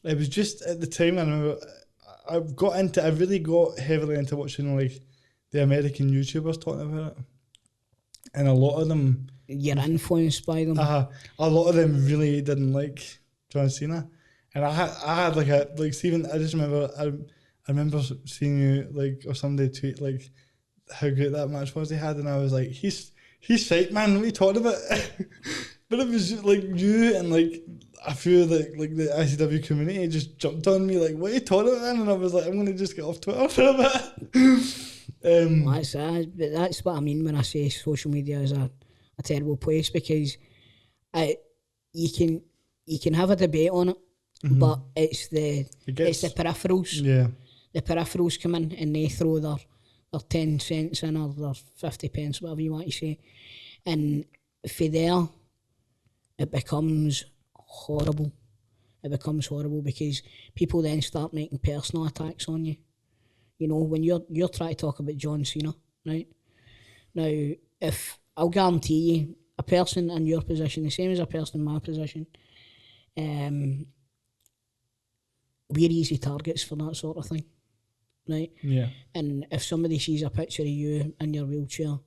it was just at the time I remember I really got heavily into watching like the American YouTubers talking about it, and a lot of them. You're influenced by them. A lot of them really didn't like John Cena, and I had like Stephen. I just remember I remember seeing you like or somebody tweet like how great that match was they had, and I was like, he's fake, man. What are you talking about? But it was just, like you and like a few of the ICW community just jumped on me like, what are you talking about, man? And I was like, I'm gonna just get off Twitter for a bit. But that's what I mean when I say social media is a terrible place, because you can you can have a debate on it, but it's the peripherals. Yeah. The peripherals come in and they throw their 10 cents in or their 50 pence, whatever you want to say. And for there, it becomes horrible. It becomes horrible because people then start making personal attacks on you. You know, when you're trying to talk about John Cena, right? Now, I'll guarantee you, a person in your position, the same as a person in my position, we're easy targets for that sort of thing, right? Yeah. And if somebody sees a picture of you in your wheelchair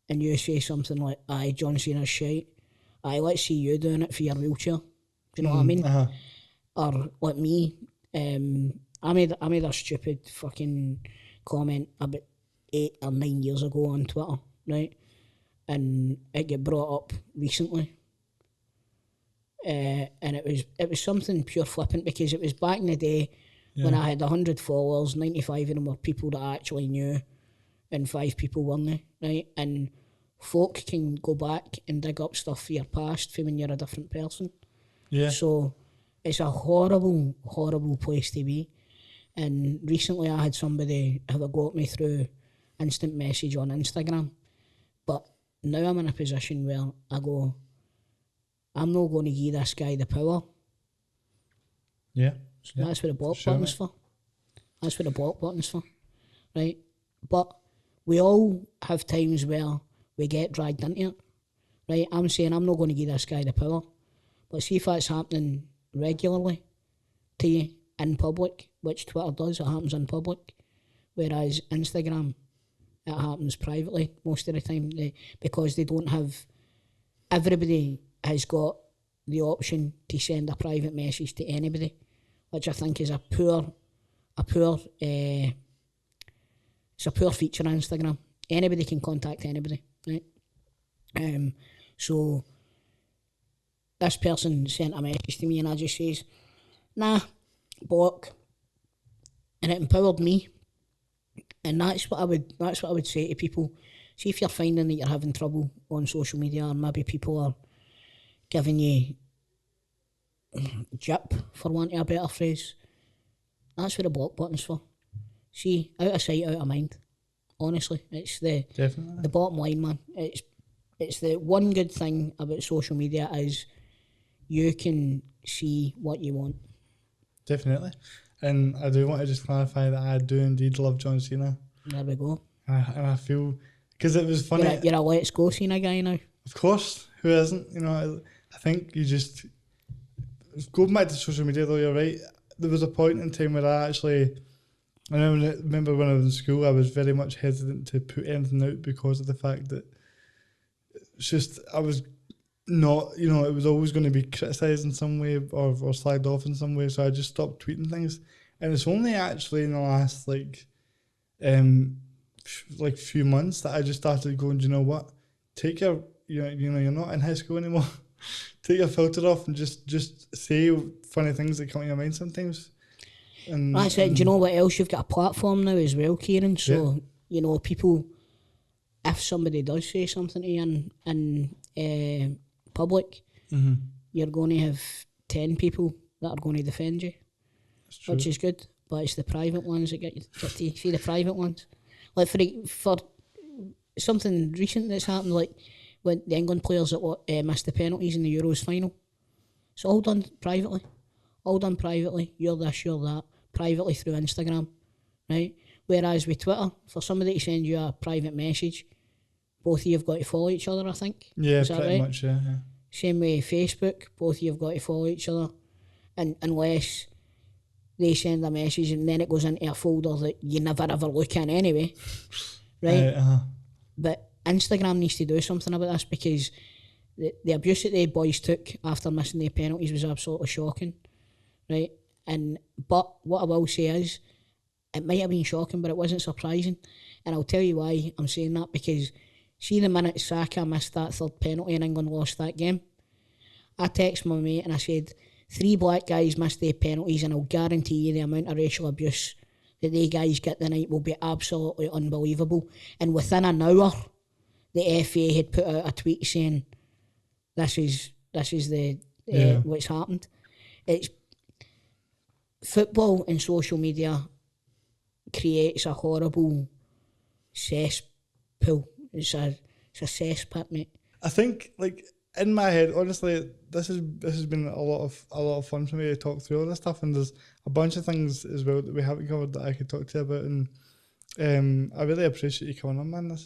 and you say something like, aye, John Cena's shite, aye, let's see you doing it for your wheelchair. Do you know what I mean? Uh-huh. Or like me, I made a stupid fucking comment about 8 or 9 years ago on Twitter, right? And it got brought up recently. And it was something pure flippant because it was back in the day when I had 100 followers, 95 of them were people that I actually knew and 5 people weren't, right? And folk can go back and dig up stuff for your past from when you're a different person. Yeah. So it's a horrible, horrible place to be. And recently I had somebody have a go at me through instant message on Instagram. But now I'm in a position where I go, I'm not going to give this guy the power. Yeah. So that's what the block button's for. That's what the block button's for. Right? But we all have times where we get dragged into it. Right? I'm saying I'm not going to give this guy the power. But see if that's happening regularly to you in public, which Twitter does, it happens in public. Whereas Instagram, it happens privately most of the time because they don't have... Everybody has got the option to send a private message to anybody, which I think is it's a poor feature on Instagram. Anybody can contact anybody, right? So this person sent a message to me and I just says, nah, block. And it empowered me. And that's what I would say to people. See if you're finding that you're having trouble on social media or maybe people are giving you jip, for want of a better phrase. That's what the block button's for. See, out of sight, out of mind. Honestly, it's the bottom line, man. It's the one good thing about social media is you can see what you want. Definitely. And I do want to just clarify that I do indeed love John Cena. There we go. And I feel... Because it was funny... You're a Let's Go Cena guy now. Of course. Who isn't? You know, I think you just... Going back to social media though, you're right. There was a point in time where I remember when I was in school, I was very much hesitant to put anything out because of the fact that it's just, I was not, you know, it was always going to be criticised in some way or slagged off in some way, so I just stopped tweeting things. And it's only actually in the last few months that I just started going, do you know what? Take your, you know, you're not in high school anymore. Take your filter off and just say funny things that come to your mind sometimes. And that's it. Do you know what else? You've got a platform now as well, Kieran. So, you know, people, if somebody does say something to you in public, you're going to have 10 people that are going to defend you, which is good. But it's the private ones that get to see the private ones. Like for something recent that's happened, like when the England players that missed the penalties in the Euros final. It's all done privately. All done privately. You're this, you're that. Privately through Instagram, right? Whereas with Twitter, for somebody to send you a private message, both of you have got to follow each other, I think. Yeah, is that pretty right? much, yeah. Same way Facebook, both of you have got to follow each other. And unless they send a message and then it goes into a folder that you never ever look in anyway, right? But Instagram needs to do something about this because the abuse that the boys took after missing their penalties was absolutely shocking, right? But what I will say is, it might have been shocking, but it wasn't surprising. And I'll tell you why I'm saying that, because see the minute Saka missed that third penalty and England lost that game, I texted my mate and I said, 3 black guys missed their penalties and I'll guarantee you the amount of racial abuse that they guys get tonight will be absolutely unbelievable. And within an hour, the FA had put out a tweet saying, this is the what's happened. It's football and social media creates a horrible cesspool. It's a cesspit, mate. I think, like, in my head, honestly, this has been a lot of fun for me to talk through all this stuff, and there's a bunch of things as well that we haven't covered that I could talk to you about, and I really appreciate you coming on, man. This